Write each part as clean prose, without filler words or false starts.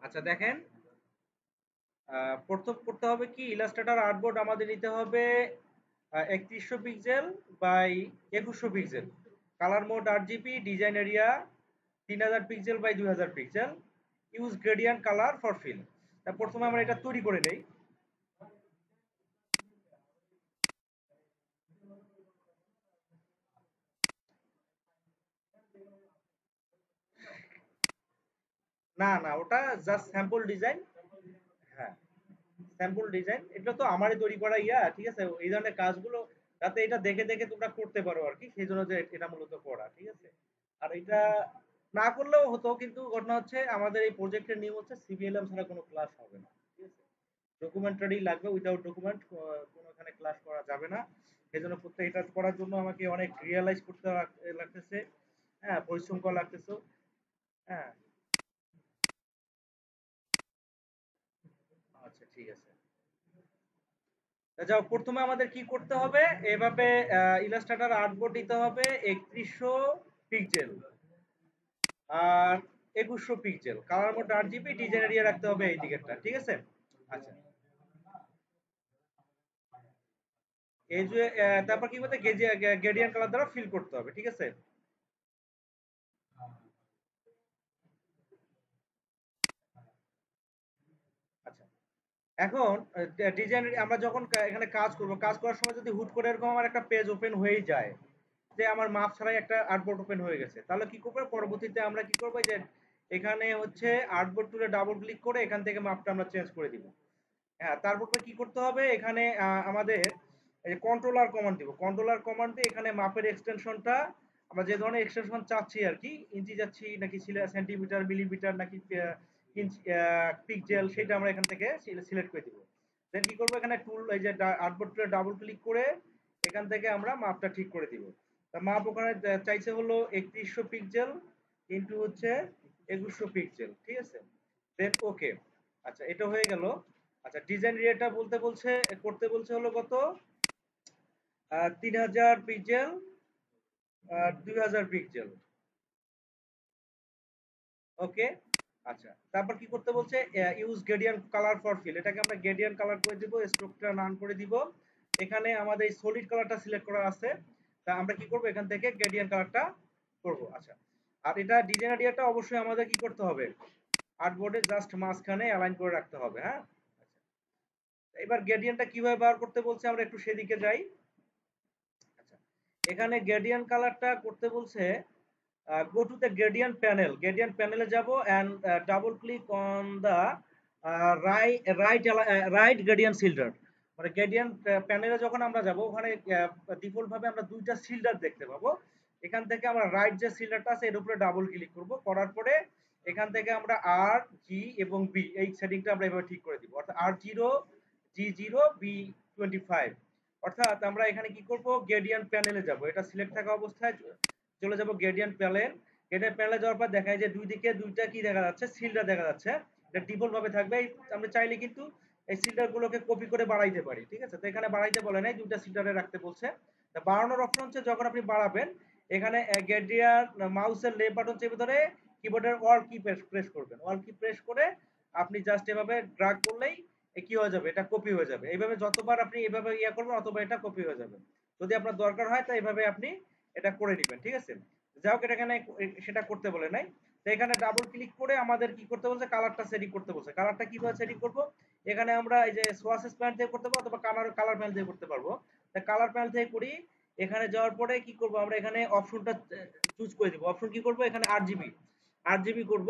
আচ্ছা দেখেন, প্রথম করতে হবে কি, ইলাস্ট্রেটর আর্টবোর্ড আমাদের নিতে হবে 3100 pixel by 2100 pixel, colour mode 8 GB, design area 3000 pixel by 2000 pixel, use gradient colour for fill. তা প্রথমে আমরা এটা তৈরি করে নেই। না না, ওটা জাস্ট স্যাম্পল ডিজাইন। হ্যাঁ, স্যাম্পল ডিজাইন, এটা তো আমারই তৈরি করা ঠিক আছে, এই ধরনের কাজগুলো যাতে এটা দেখে দেখে তোমরা করতে পারো আর কি, সেই জন্য যে এটা মূলত করা, ঠিক আছে। আর এটা না করলেও হতো, কিন্তু ঘটনা হচ্ছে আমাদের এই প্রজেক্টের নিয়ম হচ্ছে সিভিএলএম ছাড়া কোনো ক্লাস হবে না, ঠিক আছে। ডকুমেন্টারি লাগবে, উইদাউট ডকুমেন্ট কোনো এখানে ক্লাস করা যাবে না। সেই জন্য প্রত্যেক এটা করার জন্য আমাকে অনেক রিয়েলাইজ করতে লাগতেছে, হ্যাঁ, পরিশ্রম করা লাগতেছে। হ্যাঁ, আচ্ছা ঠিক আছে। যাও, প্রথমে আমাদের কি করতে হবে, এভাবে ইলাস্ট্রেটর আর্টবোর্ড দিতে হবে 3100 পিক্সেল আর 2100 pixel, colour mode 8 GB, design area রাখতে হবে এই দিকেরটা, ঠিক আছে। আচ্ছা, এই যে তারপর কি বলতে, গ্রেডিয়েন্ট কালার দ্বারা ফিল করতে হবে, ঠিক আছে। আচ্ছা, এখন ডিজাইন আমরা যখন এখানে কাজ করব, কাজ করার সময় যদি হুট করে এরকম আমার একটা পেজ ওপেন হয়েই যায়, যে আমার মাপ ছাড়াই একটা আর্টবোর্ড ওপেন হয়ে গেছে, তাহলে কি করবো, পরবর্তীতে আমরা কি করবো, যে এখানে হচ্ছে আর্টবোর্ড টুলে ডাবল ক্লিক করে এখান থেকে মাপটা আমরা চেঞ্জ করে দিব। হ্যাঁ, তারপর কি করতে হবে, এখানে আমাদের এই যে কন্ট্রোলার কমান্ড দিব, কন্ট্রোলার কমান্ড দিয়ে এখানে মাপের এক্সটেনশনটা আমরা যে ধরনের এক্সটেনশন চাচ্ছি আর কি, ইঞ্চি যাচ্ছি নাকি সেন্টিমিটার, মিলিমিটার নাকি ইঞ্চি, পিক্সেল, সেটা আমরা এখান থেকে সিলেক্ট করে দিব। দেন কি করবো, এখানে টুল এই যে আর্টবোর্ড টুলে ডাবল ক্লিক করে এখান থেকে আমরা মাপটা ঠিক করে দিব। তা মাপ ওখানে চাইছে হলো 3100 পিক্সেল ইন্টু হচ্ছে 2100 পিক্সেল, ঠিক আছে। দেন ওকে। আচ্ছা, এটা হয়ে গেল। আচ্ছা, ডিজাইন এরিয়াটা বলতে বলছে, করতে বলছে হলো কত, 3000 পিক্সেল, 2000 পিক্সেল, ওকে। আচ্ছা, তারপর কি করতে বলছে, use gradient colour for fill, এটাকে আমরা গ্রেডিয়েন্ট কালার করে দিব, স্ট্রোকটা নান করে দিব। এখানে আমাদের সলিড কালারটা সিলেক্ট করা আছে, তা আমরা কি করব, এখান থেকে গ্রেডিয়েন্ট কালারটা করব। আচ্ছা, আর এটা ডিজাইন এরিয়াটা অবশ্যই আমাদের কি করতে হবে, আর্টবোর্ডে জাস্ট মাঝখানে অ্যালাইন করে রাখতে হবে, হ্যাঁ। আচ্ছা, এবার গ্রেডিয়েন্টটা কিভাবে ব্যবহার করতে বলছে, আমরা একটু সেদিকে যাই। আচ্ছা, এখানে গ্রেডিয়েন্ট কালারটা করতে বলছে, go to the gradient panel, gradient প্যানেলে যাব and double click on the right gradient slider. মানে গ্রেডিয়েন্ট প্যানেলে যখন আমরা যাব, ওখানে ডিফল্ট ভাবে আমরা দুইটা সিল্ডার দেখতে পাবো। এখান থেকে আমরা রাইট যে সিল্ডারটা আছে এর উপরে ডাবল ক্লিক করব, করার পরে এখান থেকে আমরা আর, জি এবং বি এই সেটিংটা আমরা এভাবে ঠিক করে দিব, অর্থাৎ R0, G0, B25। অর্থাৎ আমরা এখানে কি করব, গ্রেডিয়েন্ট প্যানেলে যাব, এটা সিলেক্ট থাকা অবস্থায় চলে যাব গ্রেডিয়েন্ট প্যানেল। গ্রেডিয়েন্ট প্যানেলে যাওয়ার পর দেখা যায় যে দুই দিকে দুইটা কি দেখা যাচ্ছে, সিল্ডার দেখা যাচ্ছে। এটা ডিফল্ট ভাবে থাকবে। আমরা চাইলে কিন্তু এই সিল্ডার গুলোকে কপি করে বাড়াইতে পারি, ঠিক আছে। তো এখানে বাড়াইতে বলে নাই, দুইটা সিল্ডারে রাখতে বলছে। তা বাড়ানোর অপশন হচ্ছে, যখন আপনি বাড়াবেন এখানে গ্রেডিয়েন্ট মাউসের লেফট বাটন চেপে ধরে কিবোর্ডের অল কি প্রেস করবেন, অল কি প্রেস করে আপনি জাস্ট এভাবে ড্রাগ করলেই কি হয়ে যাবে, এটা কপি হয়ে যাবে। এইভাবে যতবার আপনি এভাবে করবেন অতবার এটা কপি হয়ে যাবে। যদি আপনার দরকার হয় তাই এভাবে আপনি এটা করে নেবেন, ঠিক আছে। যাই হোক, এটা এখানে সেটা করতে বলে নাই। তো এখানে ডাবল ক্লিক করে আমাদের কি করতে বলছে, কালারটা সেটিং করতে বলছে। কালারটা কিভাবে সেটিং করব, এখানে আমরা এই যে সোয়াসেস প্যানেল থেকে করতে পারবো অথবা কালার প্যানেল থেকে করতে পারবো। তা কালার প্যানেল থেকে করি। এখানে যাওয়ার পরে কি করব, আমরা এখানে অপশনটা চুজ করে দিব। অপশন কি করব, এখানে 8 জিবি, 8 জিবি করব।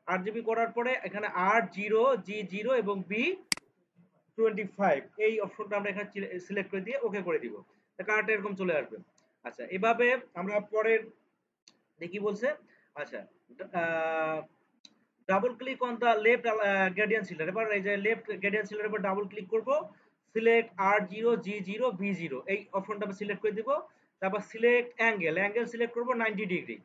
8 জিবি করার পরে এখানে R0, G0 এবং B25 এই অপশনটা আমরা এখানে সিলেক্ট করে দিয়ে ওকে করে দিব। কালারটা এরকম চলে আসবে। আচ্ছা, এভাবে আমরা পরের দেখি বলছে। আচ্ছা, double click on the left gradient slider, এবার এই যে লেফট গ্রেডিয়েন্ট সিলার উপর ডাবল ক্লিক করব, সিলেক্ট R0, G0, B0 এই অপশনটা আমি সিলেক্ট করে দিব। তারপর সিলেক্ট অ্যাঙ্গেল, অ্যাঙ্গেল সিলেক্ট করব 90 ডিগ্রি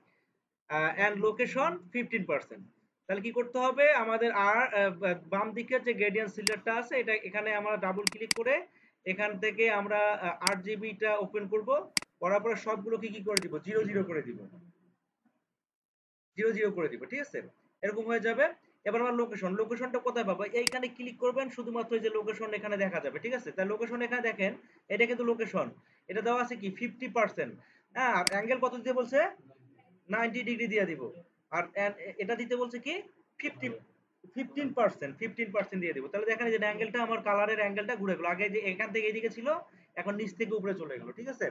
এন্ড লোকেশন 15%। তাহলে কি করতে হবে, আমাদের আর বাম দিকের যে গ্রেডিয়েন্ট সিলারটা আছে এটা এখানে আমরা ডাবল ক্লিক করে এখান থেকে আমরা 8 জিবিটা ওপেন করব, করার পরে সবগুলোকে কি করে দিব, 00 করে দিব, 00 করে দিব, ঠিক আছে। এরকম হয়ে যাবে। এবার আমার লোকেশনটা কোথায় পাবো? এইখানে ক্লিক করবেন, শুধুমাত্র এই যে লোকেশন এখানে দেখা যাবে, ঠিক আছে? তাই লোকেশন এখানে দেখেন, এটা কিন্তু লোকেশন, এটা দেওয়া আছে কি 50%। হ্যাঁ, আর অ্যাঙ্গেল কত দিতে বলছে? 90 ডিগ্রি দিয়ে দিব। আর এটা দিতে বলছে কি 50 15% দিয়ে দিব। তাহলে দেখেন যে অ্যাঙ্গেলটা, আমার কালারের অ্যাঙ্গেলটা ঘুরে গেল। আগে যে এখান থেকে এদিকে ছিল, এখন নিচ থেকে উপরে চলে গেল, ঠিক আছে?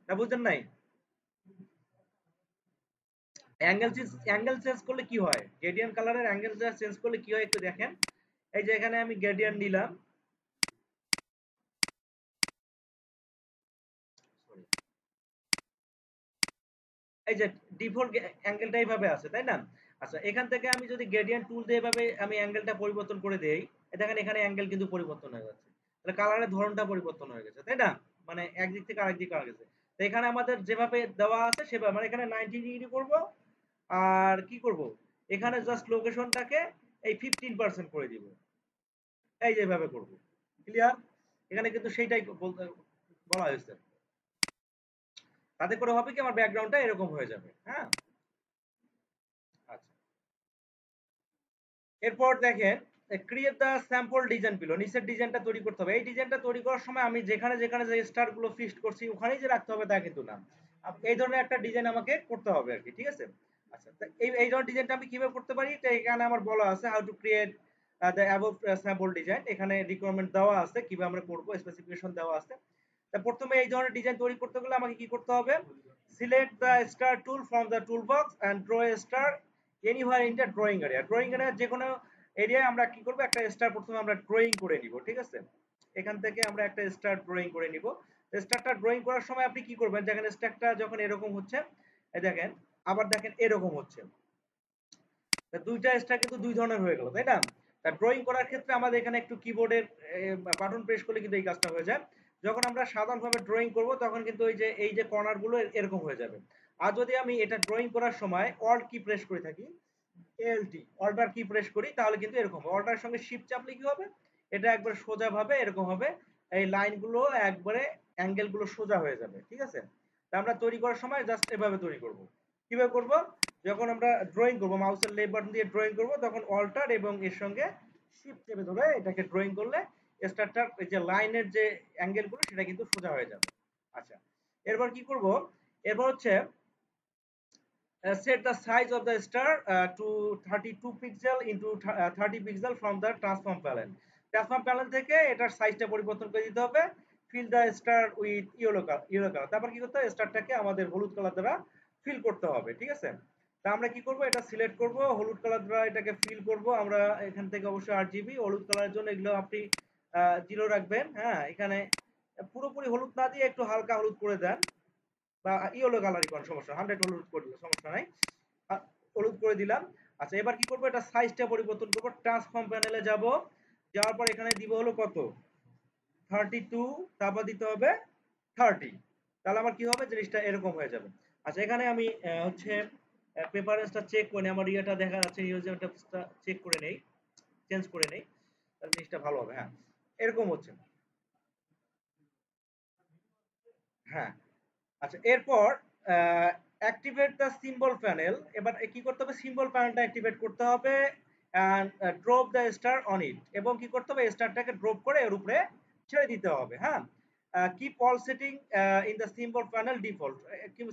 তা বুঝছেন নাই? অ্যাঙ্গেল চেঞ্জ করলে কি হয়, গ্রেডিয়েন্ট কালারের অ্যাঙ্গেল চেঞ্জ করলে কি হয় একটু দেখেন। এই যে এখানে আমি গ্রেডিয়েন্ট নিলাম, এই যে ডিফল্ট অ্যাঙ্গেলটা এইভাবে আছে, তাই না? আচ্ছা, এখান থেকে আমি যদি গ্রেডিয়েন্ট টুল দিয়ে এভাবে আমি অ্যাঙ্গেলটা পরিবর্তন করে দেই, দেখেন এখানে অ্যাঙ্গেল কিন্তু পরিবর্তন হয়ে যাচ্ছে। তাহলে কালারের ধরনটা পরিবর্তন হয়ে গেছে, তাই না? মানে একদিক থেকে আরেক দিকে গেছে। তো এখানে আমাদের যেভাবে দেওয়া আছে সেভাবে মানে এখানে 90 ডিগ্রি করব। আর কি করব, এখানে জাস্ট লোকেশনটাকে এই 15% করে দিব, এই যেভাবে করব। ক্লিয়ার? এখানে কিন্তু সেইটাই বলতে বলা হয়েছে। তাতে করে হবে কি, আমার ব্যাকগ্রাউন্ডটা এরকম হয়ে যাবে। হ্যাঁ, আচ্ছা। এরপর দেখেন, ক্রিয়েট দা স্যাম্পল ডিজাইন বিলো, নিচের ডিজাইনটা তৈরি করতে হবে। এই ডিজাইনটা তৈরি করার সময় আমি যেখানে যেখানে যে স্টার গুলো ফিক্সড করছি ওখানেই যে রাখতে হবে তা কিন্তু না। এই ধরনের একটা ডিজাইন আমাকে করতে হবে আর কি, ঠিক আছে? আচ্ছা, তো এই ধরনের ডিজাইনটা আমি কিভাবে করতে পারি, তো এখানে আমার বলা আছে how to create the above sample design. এখানে রিকোয়ারমেন্ট দেওয়া আছে কিভাবে আমরা করব, স্পেসিফিকেশন দেওয়া আছে। তা প্রথমে এই ধরনের ডিজাইন তৈরি করতে গেলে আমাকে কি করতে হবে? Select the star tool from the tool box and draw a star anywhere in the drawing area. Drawing এরিয়ার যে কোনো এরিয়ায় আমরা কি করব, একটা স্টার প্রথমে আমরা ড্রয়িং করে নিব, ঠিক আছে? এখান থেকে আমরা একটা স্টার ড্রয়িং করে নিব। স্টারটা ড্রয়িং করার সময় আপনি কি করবেন, দেখেন স্টারটা যখন এরকম হচ্ছে, এই দেখেন, আবার দেখেন এরকম হচ্ছে, দুইটা স্টার কিন্তু দুই ধরনের হয়ে গেল, তাই না? তা ড্রয়িং করার ক্ষেত্রে আমাদের এখানে একটু কিবোর্ডের বাটন প্রেস করলে কিন্তু এই কাজটা হয়ে যায়। যখন আমরা সাধারণভাবে ড্রয়িং করব তখন কিন্তু এই যে কর্নার গুলো এরকম হয়ে যাবে। আর যদি আমি এটা ড্রয়িং করার সময় অল্ট কি প্রেস করে থাকি, এলটি অল্টার কি প্রেস করি, তাহলে কিন্তু এরকম হবে। অল্টার সঙ্গে শিফট চাপলে কি হবে, এটা একবার সোজা ভাবে এরকম হবে, এই লাইনগুলো একবারে অ্যাঙ্গেল গুলো সোজা হয়ে যাবে, ঠিক আছে? তা আমরা তৈরি করার সময় জাস্ট এভাবে তৈরি করব। কিভাবে করব, যখন আমরা ড্রয়িং করব মাউসের লেফট বাটন দিয়ে ড্রয়িং করব তখন অল্টার এবং এর সঙ্গে শিফট চেপে ধরে এটাকে ড্রয়িং করলে স্টারটার এই যে লাইনের যে অ্যাঙ্গেল গুলো সেটা কিন্তু সোজা হয়ে যাবে। আচ্ছা, এরপর কি করব, এরপর হচ্ছে set the size of the star to 32 pixel into 30 pixel from the transform panel। Transform panel থেকে এটার সাইজটা পরিবর্তন করে দিতে হবে। Fill the star with yellow colour, তারপর কি করতে হবে, স্টারটাকে আমাদের হলুদ কালার দ্বারা ফিল করতে হবে, ঠিক আছে? তা আমরা কি করব, এটা সিলেক্ট করব, হলুদ কালার দ্বারা এটাকে ফিল করব আমরা। এখান থেকে অবশ্যই RGB হলুদ কালারের জন্য এগুলো আপনি 0 রাখবেন। হ্যাঁ, এখানে পুরোপুরি হলুদ না দিয়ে একটু হালকা হলুদ করে দেন, বা ইয়েলো কালারই কোন সমস্যা, 100 হলুদ করে দিলে সমস্যা নাই। হলুদ করে দিলাম। আচ্ছা, এবার কি করব, এটা সাইজটা পরিবর্তন করব। ট্রান্সফর্ম প্যানেলে যাব, যাওয়ার পর এখানে দিব হলো কত, 32, তারপর দিতে হবে 30। তাহলে আমার কি হবে, জিনিসটা এরকম হয়ে যাবে। আচ্ছা, এখানে আমি হচ্ছে প্রেফারেন্সটা চেক করে নেই, আমার ইয়েটা দেখা যাচ্ছে, ইউজারটা চেক করে নেই, চেঞ্জ করে নেই, তাহলে জিনিসটা ভালো হবে। হ্যাঁ, এরকম হচ্ছে। হ্যাঁ, আচ্ছা, এরপর অ্যাক্টিভেট দ্য সিম্বল প্যানেল। এবার কি করতে হবে, সিম্বল প্যানেলটা অ্যাক্টিভেট করতে হবে and drop the star on it, এবং কি করতে হবে, স্টারটাকে ড্রপ করে এর উপরে ছেড়ে দিতে হবে। হ্যাঁ, keep all setting in the symbol panel default.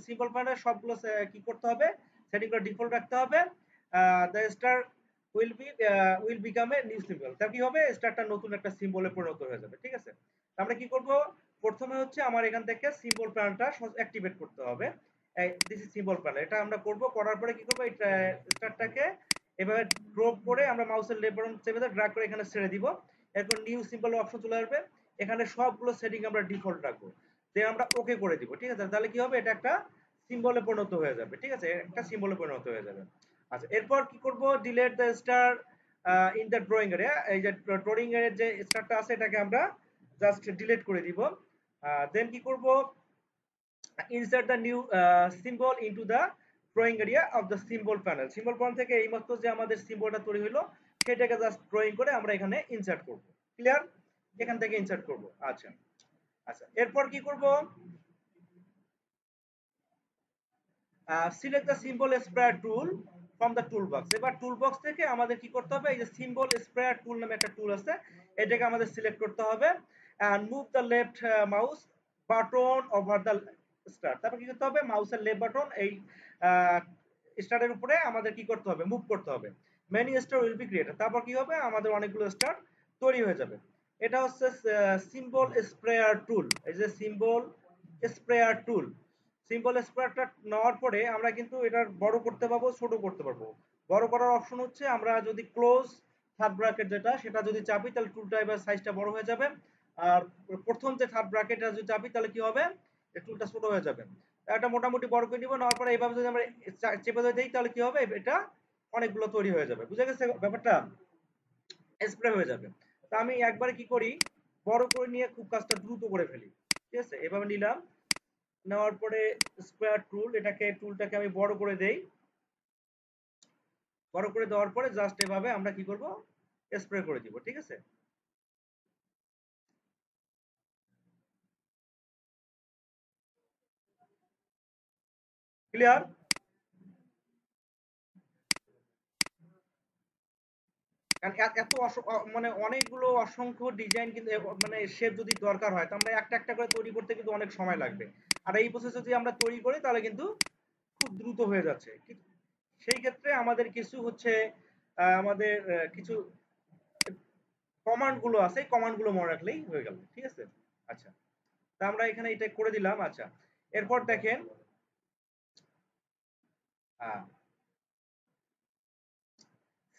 Symbol panel সবগুলো কি করতে হবে, সেটিং করে ডিফল্ট রাখতে হবে। The star will become a new symbol. তা কি হবে, স্টারটা নতুন একটা সিম্বলে পরিণত হয়ে যাবে, ঠিক আছে? আমরা কি করব, প্রথমে হচ্ছে আমার এখান থেকে সিম্বল প্যানেলটা অ্যাক্টিভেট করতে হবে। দিস ইজ সিম্বল প্যানেল, এটা আমরা করব। করার পরে কি করব, এই স্টারটাকে এভাবে ড্রপ করে আমরা মাউসের লেফট বাটন চেপে ধরে ড্র্যাগ করে এখানে ছেড়ে দিব। এরপর নিউ সিম্বল অপশন চলে আসবে, এখানে সবগুলো সেটিং আমরা ডিফল্ট রাখবো, দেন আমরা ওকে করে দিব, ঠিক আছে? তাহলে কি হবে, এটা একটা সিম্বলে পরিণত হয়ে যাবে, ঠিক আছে? একটা সিম্বলে পরিণত হয়ে যাবে। আচ্ছা, এরপর কি করব, delete the star in the drawing area. এই যে ড্রয়িং এরিয়ার যে স্টারটা আছে এটাকে আমরা জাস্ট ডিলিট করে দিব। দেন কি করব, insert the new symbol into the drawing area of the symbol panel। Symbol panel থেকে এইমাত্র যে আমাদের সিম্বলটা তৈরি হলো সেটাকে জাস্ট ড্রয়িং করে আমরা এখানে ইনসার্ট করব। ক্লিয়ার? এখান থেকে ইনসার্ট করব। আচ্ছা, আচ্ছা, এরপর কি করব, select the symbol sprayer tool from the tool box. এবার টুল বক্স থেকে আমাদের কি করতে হবে, এই যে সিম্বল স্প্রেয়ার টুল নামে একটা টুল আছে, এটাকে আমাদের সিলেক্ট করতে হবে and move the left mouse button over the star. তারপর কি করতে হবে, মাউসের লেফট বাটন এই স্টারের উপরে আমাদের কি করতে হবে, মুভ করতে হবে। Many star will be created. তারপর কি হবে, আমাদের অনেকগুলো স্টার তৈরি হয়ে যাবে। এটা হচ্ছে সিম্বল স্প্রেয়ার টুল। এই যে সিম্বল স্প্রেয়ার টুল, সিম্বল স্প্রেয়ারটা নেওয়ার পরে আমরা কিন্তু এটার বড় করতে পারবো, ছোট করতে পারবো। বড় করার অপশন হচ্ছে আমরা যদি ক্লোজ থার্ড ব্র্যাকেট যেটা, সেটা যদি চাপি তাহলে টুলটা এবার সাইজটা বড় হয়ে যাবে। আর প্রথম যে থার্ড ব্র্যাকেটটা যদি চাপি তাহলে কি হবে, এই টুলটা ছোট হয়ে যাবে। এটা মোটামুটি বড় করে নিব, নেওয়ার পরে এইভাবে যদি আমরা চেপে ধরে দিই তাহলে কি হবে, এটা অনেকগুলো তৈরি হয়ে যাবে। বুঝা গেছে ব্যাপারটা, স্প্রে হয়ে যাবে। তা আমি একবারে কি করি, বড় করে নিয়ে খুব কাজটা দ্রুত করে ফেলি। ঠিক আছে, এভাবে নিলাম, নেওয়ার পরে স্কোয়ার টুল, টুলটাকে আমি বড় করে দেই। বড় করে দেওয়ার পরে জাস্ট এভাবে আমরা কি করব, স্প্রে করে দিব। ঠিক আছে, ক্লিয়ার? কারণ এত মানে অনেকগুলো অসংখ্য ডিজাইন কিন্তু মানে শেপ যদি দরকার হয় তো আমরা একটা একটা করে তৈরি করতে কিন্তু অনেক সময় লাগবে। আর এই প্রসেস যদি আমরা তৈরি করি তাহলে কিন্তু খুব দ্রুত হয়ে যাচ্ছে। সেই ক্ষেত্রে আমাদের কিছু হচ্ছে আমাদের কিছু কমান্ড গুলো আছে, কমান্ড গুলো মনে রাখলেই হয়ে গেল। ঠিক আছে, আচ্ছা, তা আমরা এখানে এটা করে দিলাম। আচ্ছা, এরপর দেখেন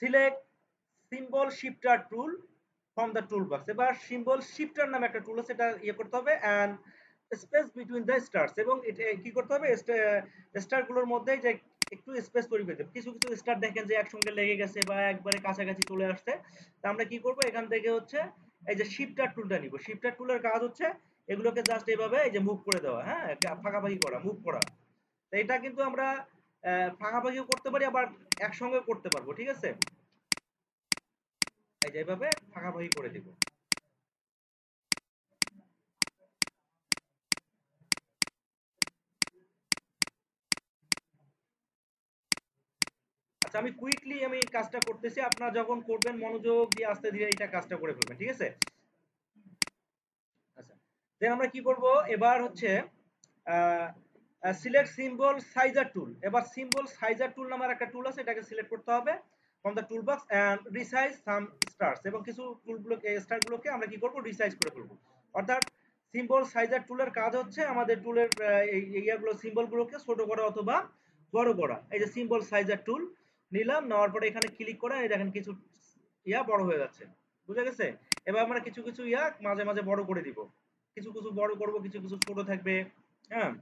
select symbol shifter tool from the tool box. এবার সিম্বল শিফটার নামে একটা টুল আছে, এটা ইয়ে করতে হবে and space between the stars, এবং এটা কি করতে হবে, স্টার গুলোর মধ্যে যে একটু স্পেস তৈরি করতে হবে। কিছু কিছু স্টার দেখেন যে একসঙ্গে লেগে গেছে বা একবারে কাছাকাছি চলে আসছে। তা আমরা কি করব, এখান থেকে হচ্ছে এই যে শিফটার টুলটা নিব। শিফটার টুলের কাজ হচ্ছে এগুলোকে জাস্ট এইভাবে এই যে মুভ করে দেওয়া, হ্যাঁ, ফাঁকাফাঁকি করা, মুভ করা। তো এটা কিন্তু আমরা ফাঁকাফাঁকিও করতে পারি, আবার একসঙ্গে করতে পারবো। ঠিক আছে, এই যে এইভাবে ভাগাভাগি করে দিব। আচ্ছা, আমি কুইকলি আমি কাজটা করতেছি, আপনারা যখন করবেন মনোযোগ দিয়ে আস্তে ধীরে এটা কাজটা করে ফেলবেন। ঠিক আছে, আচ্ছা, দেন আমরা কি করব, এবার হচ্ছে সিলেক্ট সিম্বল সাইজার টুল। এবার সিম্বল সাইজার টুল নামের একটা টুল আছে, এটাকে সিলেক্ট করতে হবে from the tool box and resize some stars, এবং কিছু টুলগুলোকে স্টার গুলোকে আমরা কি করব, রিসাইজ করে ফেলবো। অর্থাৎ সিম্বল সাইজার টুলের কাজ হচ্ছে আমাদের টুলের এই ইয়াগুলো সিম্বল গুলোকে ছোট করা অথবা বড় করা। এই যে সিম্বল সাইজার টুল নিলাম, নেওয়ার পরে এখানে ক্লিক করে এই দেখেন কিছু ইয়া বড় হয়ে যাচ্ছে। বুঝা গেছে? এবার আমরা কিছু কিছু ইয়া মাঝে মাঝে বড় করে দিব, কিছু কিছু বড় করব, কিছু কিছু ছোট থাকবে। হ্যাঁ,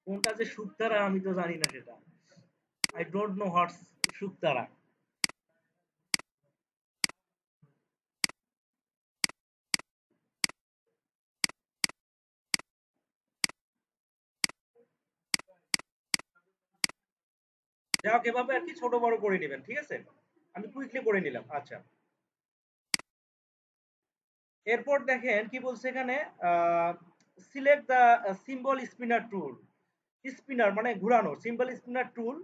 কোনটা যে শুকতারা আমি তো জানি না সেটা। আই ডোন্ট নো হোয়াটস শুকতারা। যাই হোক, এভাবে আর কি ছোট বড় করে নেবেন। ঠিক আছে, আমি কুইকলি করে নিলাম। আচ্ছা, এরপর দেখেন কি বলছে এখানে, select the symbol spinner tool. Spinner মানে ঘুরানো, symbol spinner tool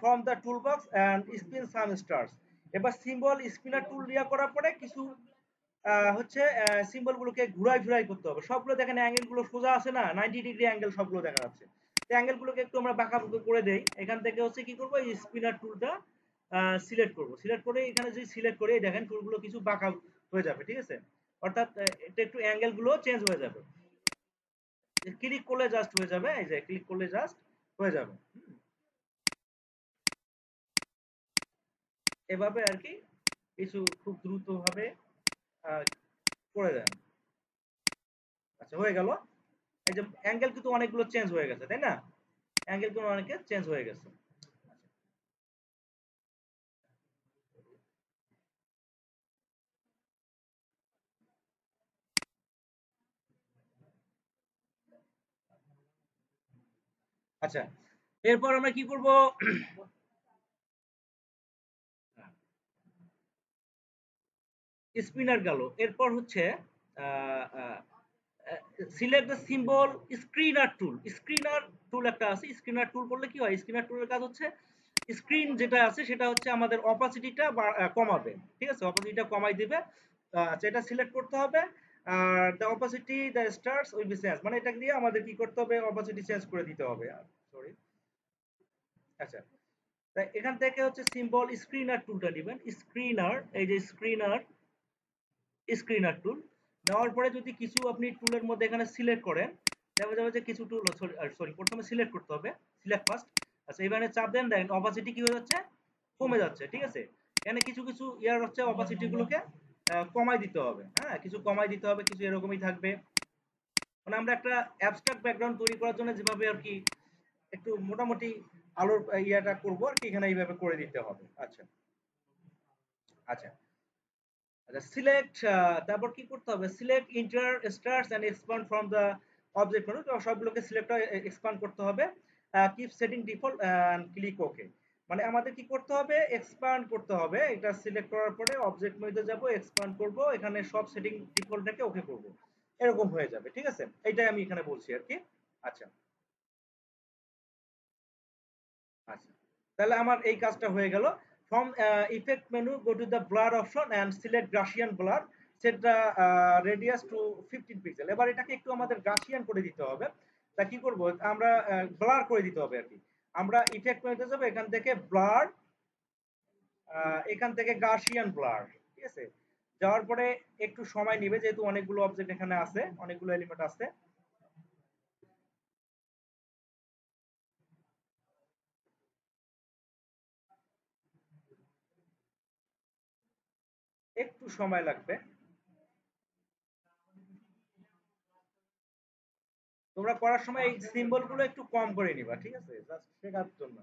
from the tool box and spin some stars. এবার সিম্বল স্পিনার টুল ইয়া করার পরে কিছু হচ্ছে সিম্বল গুলোকে ঘুরাই ফিরাই করতে হবে। সবগুলো দেখেন অ্যাঙ্গেল গুলো সোজা আছে না, 90 ডিগ্রি অ্যাঙ্গেল সবগুলো দেখা যাচ্ছে। অ্যাঙ্গেল গুলোকে একটু আমরা বাঁকা বুঁকো করে দেই। এখান থেকে হচ্ছে কি করবো, এই স্পিনার টুলটা সিলেক্ট করব। সিলেক্ট করে এখানে যদি সিলেক্ট করি দেখেন টুলগুলো কিছু বাঁকা হয়ে যাবে। ঠিক আছে, অর্থাৎ এটা একটু অ্যাঙ্গেল গুলো চেঞ্জ হয়ে যাবে। ক্লিক করলে জাস্ট হয়ে যাবে, এই যে ক্লিক করলে জাস্ট হয়ে যাবে। এভাবে আর কি কিছু খুব দ্রুত ভাবে আহ, করে দেন। আচ্ছা, হয়ে গেল। এই যে অ্যাঙ্গেল কিন্তু অনেকগুলো চেঞ্জ হয়ে গেছে, তাই না? অ্যাঙ্গেল কিন্তু অনেকে চেঞ্জ হয়ে গেছে। আচ্ছা, এরপর আমরা কি করব, স্পিনার গেল। এরপর হচ্ছে select the symbol screener tool. Screener tool একটা আছে, স্ক্রিনার টুল করলে কি হয়, স্ক্রিনার টুলের কাজ হচ্ছে স্ক্রিন যেটা আছে সেটা হচ্ছে আমাদের অপাসিটিটা কমাবে, ঠিক আছে, অপাসিটিটা কমাই দিবে। সেটা সিলেক্ট করতে হবে। Are the opacity the stars will be change, মানে এটা দিয়ে আমাদের কি করতে হবে, অপাসিটি চেঞ্জ করে দিতে হবে। সরি, আচ্ছা, তাই এখান থেকে হচ্ছে সিম্বল স্ক্রিনার টুলটা নেবেন। স্ক্রিনার, এই যে স্ক্রিনার, স্ক্রিনার টুল নেওয়ার পরে যদি কিছু আপনি টুলের মধ্যে এখানে সিলেক্ট করেন, দেখা যাবে যে কিছু টুল, সরি প্রথমে সিলেক্ট করতে হবে, সিলেক্ট ফার্স্ট। আচ্ছা, এবারে চাপ দেন, দেখেন অপাসিটি কি হয়ে যাচ্ছে, কমে যাচ্ছে, ঠিক আছে। এখানে কিছু কিছু ইয়ার হচ্ছে অপাসিটি গুলোকে কমাই দিতে হবে, হ্যাঁ, কিছু কমাই দিতে হবে, কিছু এরকমই থাকবে। মানে আমরা একটা অ্যাবস্ট্রাক্ট ব্যাকগ্রাউন্ড তৈরি করার জন্য যেভাবে আর কি একটু মোটামুটি আলোর ইয়াটা করবো আর কি, এখানে এইভাবে করে দিতে হবে। আচ্ছা, আচ্ছা, আচ্ছা, সিলেক্ট, তারপর কি করতে হবে, select inter stars and expand from the object menu, তো সবগুলোকে সিলেক্ট এক্সপান্ড করতে হবে। Keep setting default and click okay, মানে আমাদের কি করতে হবে, এক্সপান্ড করতে হবে। এটা সিলেক্ট করার পরে অবজেক্ট মেনুতে যাব, এক্সপান্ড করব, এখানে সব সেটিং ডিফল্ট রেখে ওকে করব, এরকম হয়ে যাবে, ঠিক আছে। এইটাই আমি এখানে বলছি আর কি। আচ্ছা, আচ্ছা, তাহলে আমার এই কাজটা হয়ে গেল। From effect menu go to the blur option and select Gaussian blur, set the radius to 15 pixel. এবার এটাকে একটু আমাদের গাসিয়ান করে দিতে হবে। তা কি করব, আমরা ব্লার করে দিতে হবে আর কি। আমরা ইফেক্ট মেনুতে যাব, এখান থেকে ব্লার, এখান থেকে গাসিয়ান ব্লার, ঠিক আছে। যাওয়ার পরে একটু সময় নেবে, যেহেতু অনেকগুলো অবজেক্ট এখানে আছে, অনেকগুলো এলিমেন্ট আছে, একটু সময় লাগবে। তোমরা করার সময় এই সিম্বল গুলো একটু কম করে নিবা, ঠিক আছে, জাস্ট শেখার জন্য।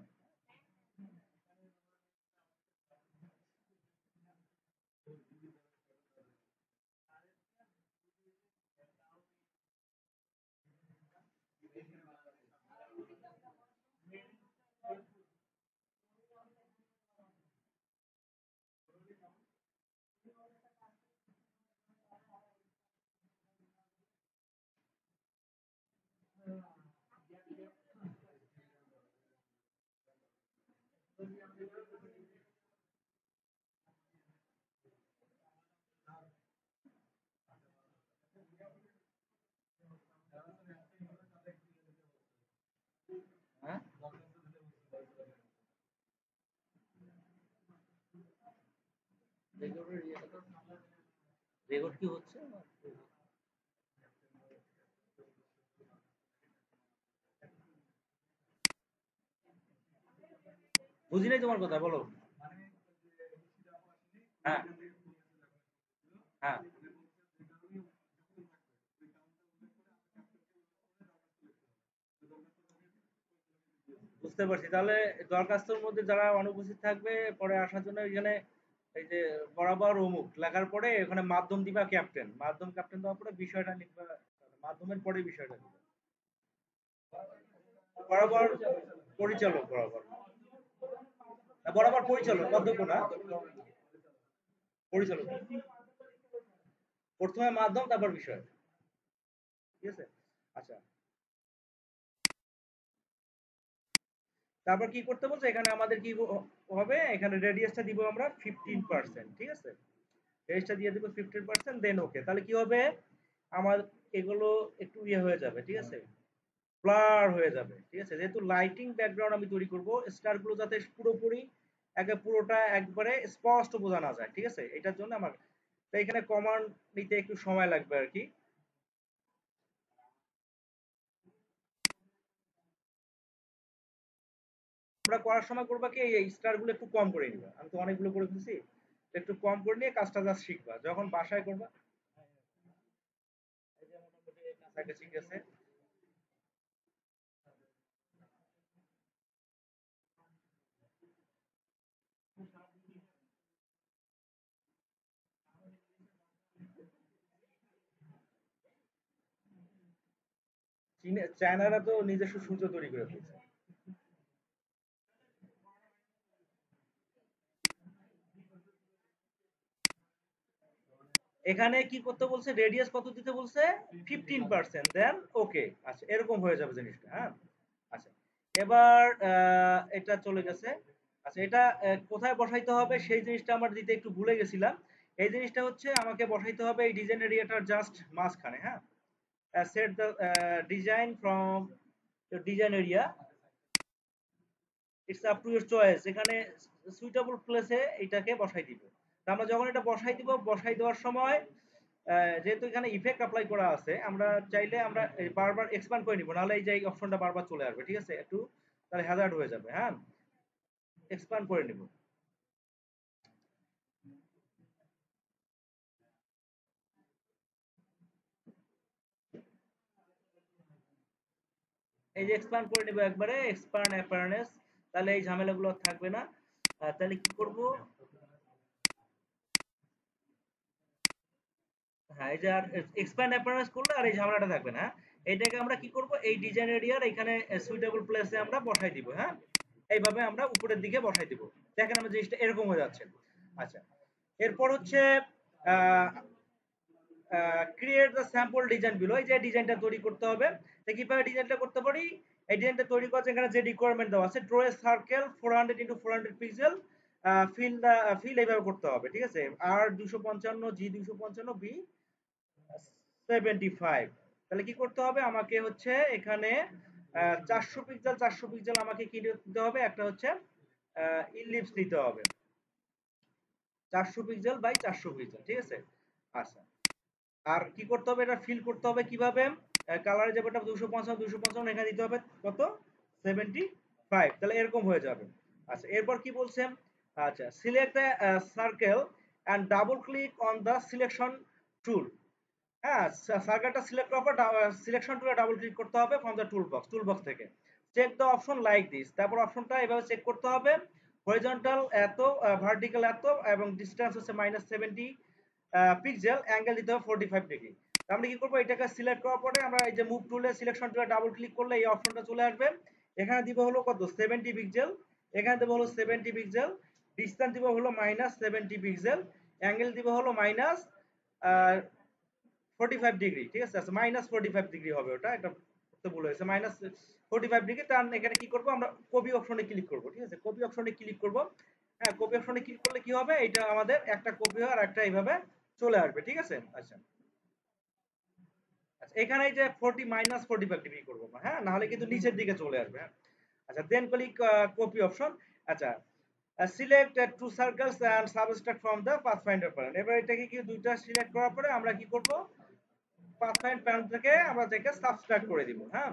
হ্যাঁ, রেকর্ডের ইয়েটা তো, রেকর্ড কি হচ্ছে? বুঝি নাই তোমার কথা, বলো। হ্যাঁ, হ্যাঁ, বুঝতে পারছি। তাহলে দরখাস্তর মধ্যে যারা অনুপস্থিত থাকবে পরে আসার জন্য এখানে এই যে বরাবর অমুক লেখার পরে ওখানে মাধ্যম দিবা ক্যাপ্টেন, মাধ্যম ক্যাপ্টেন দেওয়ার পরে বিষয়টা লিখবা, মাধ্যমের পরে বিষয়টা লিখবা। বরাবর পরিচালক, বরাবর না, বরাবর পরিচালক, অধ্যক্ষ না, পরিচালক। প্রথমে মাধ্যম, তারপর বিষয়, ঠিক আছে। আচ্ছা, তারপর কি করতে বলছে, এখানে আমাদের কি হবে, এখানে রেডিয়াসটা দিব আমরা 15%, ঠিক আছে। রেজিস্টার দিয়ে দিব 15%, দেন ওকে। তাহলে কি হবে, আমার এগুলো একটু ইয়ে হয়ে যাবে, ঠিক আছে, ব্লার হয়ে যাবে, ঠিক আছে। যেহেতু লাইটিং ব্যাকগ্রাউন্ড আমি তৈরি করব, স্টার গুলো যাতে পুরোপুরি একে পুরোটা একবারে স্পষ্ট বোঝা না যায়, ঠিক আছে, এটার জন্য আমার, তো এখানে কমান্ড নিতে একটু সময় লাগবে আর কি। আমরা করার সময় করবা কি, এই স্টার গুলো একটু কম করে নিবা, আমি তো অনেকগুলো করে ফেলছি, একটু কম করে নিয়ে কাজটা জাস্ট শিখবা, যখন বাসায় করবা। এই যে মোটামুটি কাছাকাছি গেছে। চায়নারা তো নিজস্ব সূর্য তৈরি করে ফেলছে। এখানে কি করতে বলছে, রেডিয়াস কত দিতে বলছে, 15%, দেন ওকে। আচ্ছা, এরকম হয়ে যাবে জিনিসটা। হ্যাঁ, আচ্ছা, এবার এটা চলে গেছে। আচ্ছা, এটা কোথায় বসাইতে হবে সেই জিনিসটা আমার দিতে একটু ভুলে গেছিলাম। এই জিনিসটা হচ্ছে আমাকে বসাইতে হবে এই ডিজাইন এরিয়াটার জাস্ট মাঝখানে। হ্যাঁ, set the design from design area, it's up to your choice. এখানে সুইটেবল প্লেসে এটাকে বসাই দিব। আমরা যখন এটা বসাই দিব, বসাই দেওয়ার সময় যেহেতু এখানে ইফেক্ট অ্যাপ্লাই করা আছে, আমরা চাইলে আমরা বারবার এক্সপ্যান্ড করে নিব, নাহলে এই যে এই অপশনটা বারবার চলে আসবে। ঠিক আছে, একটু তাহলে হ্যাজার্ড হয়ে যাবে। হ্যাঁ, এক্সপ্যান্ড করে নিব। এই যে এক্সপ্যান্ড করে নিব একবারে, এক্সপ্যান্ড অ্যাপারেন্স, তাহলে এই ঝামেলাগুলো থাকবে না। তাহলে কি করব, হ্যাঁ, এই যে আর এক্সপ্যান্ড অ্যাপারেন্স করলে আর এই ঝামেলাটা থাকবে না। এটাকে আমরা কি করব, এই ডিজাইন এরিয়ার এখানে সুইটেবল প্লেসে আমরা বসাই দিব। হ্যাঁ, এইভাবে আমরা উপরের দিকে বসাই দিব। দেখেন আমার জিনিসটা এরকম হয়ে যাচ্ছে। আচ্ছা, এরপর হচ্ছে create the sample design below. এই যে ডিজাইনটা তৈরি করতে হবে। তো কিভাবে ডিজাইনটা করতে পারি, এই ডিজাইনটা তৈরি করার এখানে যে রিকোয়ারমেন্ট দেওয়া আছে, draw a circle 400 into 400 pixel, fill the fill এইভাবে করতে হবে। ঠিক আছে, আর 255 জি 255 বি 75। তাহলে কি করতে হবে আমাকে, হচ্ছে এখানে 400 পিক্সেল 400 পিক্সেল আমাকে কি দিতে হবে, একটা হচ্ছে ইলিপস দিতে হবে, 400 পিক্সেল বাই 400 পিক্সেল। ঠিক আছে, আচ্ছা, আর কি করতে হবে, এটা ফিল করতে হবে কিভাবে, কালারে যাবে, এটা 255 255 এখানে দিতে হবে কত, 75। তাহলে এরকম হয়ে যাবে। আচ্ছা, এরপর কি বলছে, আচ্ছা, select circle and double click on the selection tool. হ্যাঁ, সার্কেলটা সিলেক্ট করার পর সিলেকশন টুলে ডাবল ক্লিক করতে হবে ফ্রম দ্য টুলবক্স থেকে। Check the option like this, তারপর অপশনটা এভাবে চেক করতে হবে, হরিজন্টাল এত, ভার্টিক্যাল এত, এবং ডিসটেন্স হচ্ছে -70 পিক্সেল, অ্যাঙ্গেল দিতে হবে 45 ডিগ্রি। আমরা কি করবো, এটাকে সিলেক্ট করার পরে আমরা এই যে মুভ টুলে সিলেকশন টুলে ডাবল ক্লিক করলে এই অপশনটা চলে আসবে। এখানে দিব হলো কত, 70 পিক্সেল, এখানে দেবো হলো 70 পিক্সেল, ডিসটেন্স দিব হলো -70 পিক্সেল, অ্যাঙ্গেল দিব হলো মাইনাস 45 ডিগ্রি। ঠিক আছে, আচ্ছা, -45 ডিগ্রি হবে, ওটা একটা তো ভুল হয়েছে, -45 ডিগ্রি। তার এখানে কি করব, আমরা কপি অপশনে ক্লিক করব। ঠিক আছে, কপি অপশনে ক্লিক করব। হ্যাঁ, কপি অপশনে ক্লিক করলে কি হবে, এটা আমাদের একটা কপি হয় আর একটা এইভাবে চলে আসবে। ঠিক আছে, আচ্ছা, আচ্ছা, এখানে এই যে 40 -45 ডিগ্রি করব, হ্যাঁ, না হলে কিন্তু নিচের দিকে চলে আসবে। হ্যাঁ, আচ্ছা, দেন ক্লিক কপি অপশন। আচ্ছা, select two circles and subtract from the pathfinder panel. এবার এটাকে কি দুইটা সিলেক্ট করার পরে আমরা কি করব, পাথফাইন্ডার প্যানেল থেকে আমরা এটাকে সাবট্রাক্ট করে দিব। হ্যাঁ,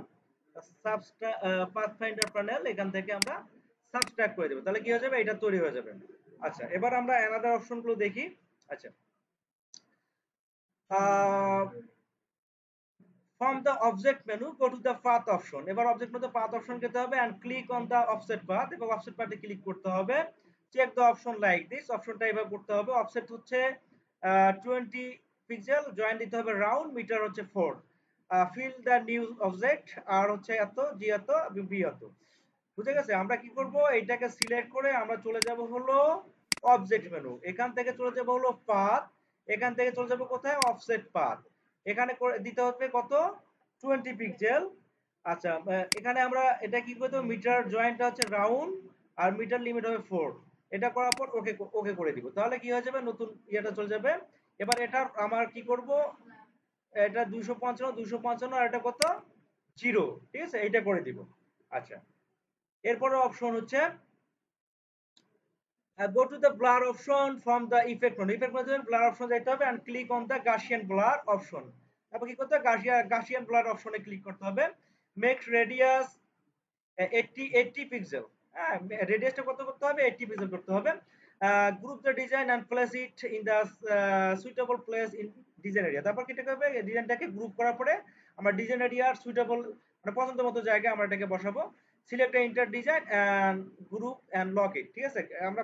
পাথফাইন্ডার প্যানেল এখান থেকে আমরা সাবট্রাক্ট করে দেব, তাহলে কি হয়ে যাবে, এটা তৈরি হয়ে যাবে। আচ্ছা, এবার আমরা অ্যানাদার অপশন গুলো দেখি। আচ্ছা, from the object menu go to the path option। এবার অবজেক্ট মেনুতে পাথ অপশন যেতে হবে and click on the offset path, এবং অফসেট পাথে ক্লিক করতে হবে। Check the option like this, অপশনটা এভাবে করতে হবে। অফসেট হচ্ছে 20 পিক্সেল, জয়েন দিতে হবে রাউন্ড, মিটার হচ্ছে 4, ফিল দ্য নিউ অবজেক্ট, আর হচ্ছে এত, জি এত, বি এত। বুঝে গেছে, আমরা কি করব, এইটাকে সিলেক্ট করে আমরা চলে যাব হলো অবজেক্ট মেনু, এখান থেকে চলে যাব হলো পাথ, এখান থেকে চলে যাব কোথায়, অফসেট পাথ, এখানে দিতে হবে কত, 20 পিক্সেল। আচ্ছা, এখানে আমরা এটা কি করতে হবে, মিটার জয়েন্টটা হচ্ছে রাউন্ড, আর মিটার লিমিট হবে 4। এটা করার পর ওকে ওকে করে দিব, তাহলে কি হয়ে যাবে, নতুন ইয়েটা চলে যাবে। এবার এটা আমার কি করব, এটা 255 255, আর এটা কত, 0। ঠিক আছে, এইটা করে দিব। আচ্ছা, এরপরে অপশন হচ্ছে go to the blur option from the effect menu। effect menu blur option যাইতে হবে and click on the Gaussian blur option। তারপর কি করতে হবে, Gaussian blur option এ ক্লিক করতে হবে। make radius 80 pixel. হ্যাঁ, রেডিয়াসটা কত করতে হবে, 80 পিক্সেল করতে হবে। Group the design and place it in the suitable place in design area. তারপর কি হবে, ডিজাইনটাকে গ্রুপ করার পরে আমরা ডিজাইন এরিয়ার সুইটেবল, মানে পছন্দ মতো জায়গায় আমরা এটাকে বসাবো। Select entire design and group and lock it. ঠিক আছে, আমরা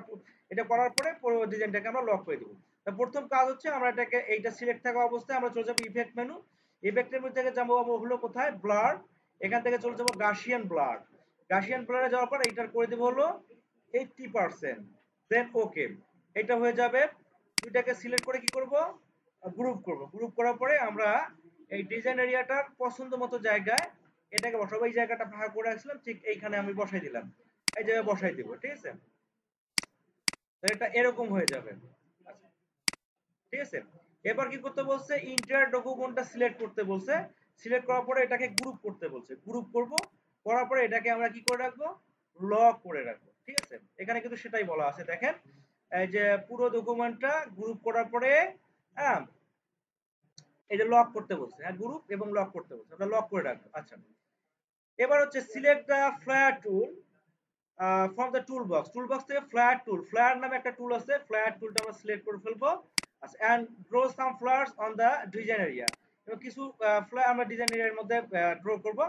এটা করার পরে পুরো ডিজাইনটাকে আমরা লক করে দেবো। প্রথম কাজ হচ্ছে আমরা এটাকে, এইটা সিলেক্ট থাকা অবস্থায় আমরা চলে যাবো ইফেক্ট মেনু, ইফেক্টের মধ্যে থেকে যাবো হলো কোথায়, ব্লার, এখান থেকে চলে যাবো গাশিয়ান ব্লার। গাশিয়ান ব্লারে যাওয়ার পর এটার করে দেবো হলো 80%, দেন ওকে, এটা হয়ে যাবে। দুইটাকে সিলেক্ট করে কি করব, গ্রুপ করব। গ্রুপ করার পরে আমরা এই ডিজাইন এরিয়াটার পছন্দ মতো জায়গায় এটাকে বসাবো। এই জায়গাটা ভাগ করে রাখছিলাম, ঠিক এইখানে আমি বসাই দিলাম। এই জায়গায় বসাই দিব, ঠিক আছে? এটা এরকম হয়ে যাবে। আচ্ছা, ঠিক আছে? এবার কি করতে বলছে? ইন্টার ডকুমেন্টটা সিলেক্ট করতে বলছে। সিলেক্ট করার পরে এটাকে গ্রুপ করতে বলছে। গ্রুপ করব। করার পরে এটাকে আমরা কি করে রাখবো? লক করে রাখবো। ঠিক আছে? এখানে কিন্তু সেটাই বলা আছে, দেখেন। এই যে পুরো ডকুমেন্টটা গ্রুপ করার পরে, হ্যাঁ, এই যে লক করতে বলছে, হ্যাঁ, গ্রুপ এবং লক করতে বলছে। আমরা লক করে রাখবো। আচ্ছা, এবার হচ্ছে select the flyer tool from the tool box. Tool box থেকে ফ্লায়ার টুল, ফ্লায়ার নামে একটা টুল আছে, ফ্লায়ার টুলটা আমরা সিলেক্ট করে ফেলবো। আচ্ছা, and draw some flyers on the design area. এবং কিছু ফ্লায়ার আমরা ডিজাইন এরিয়ার মধ্যে ড্র করব।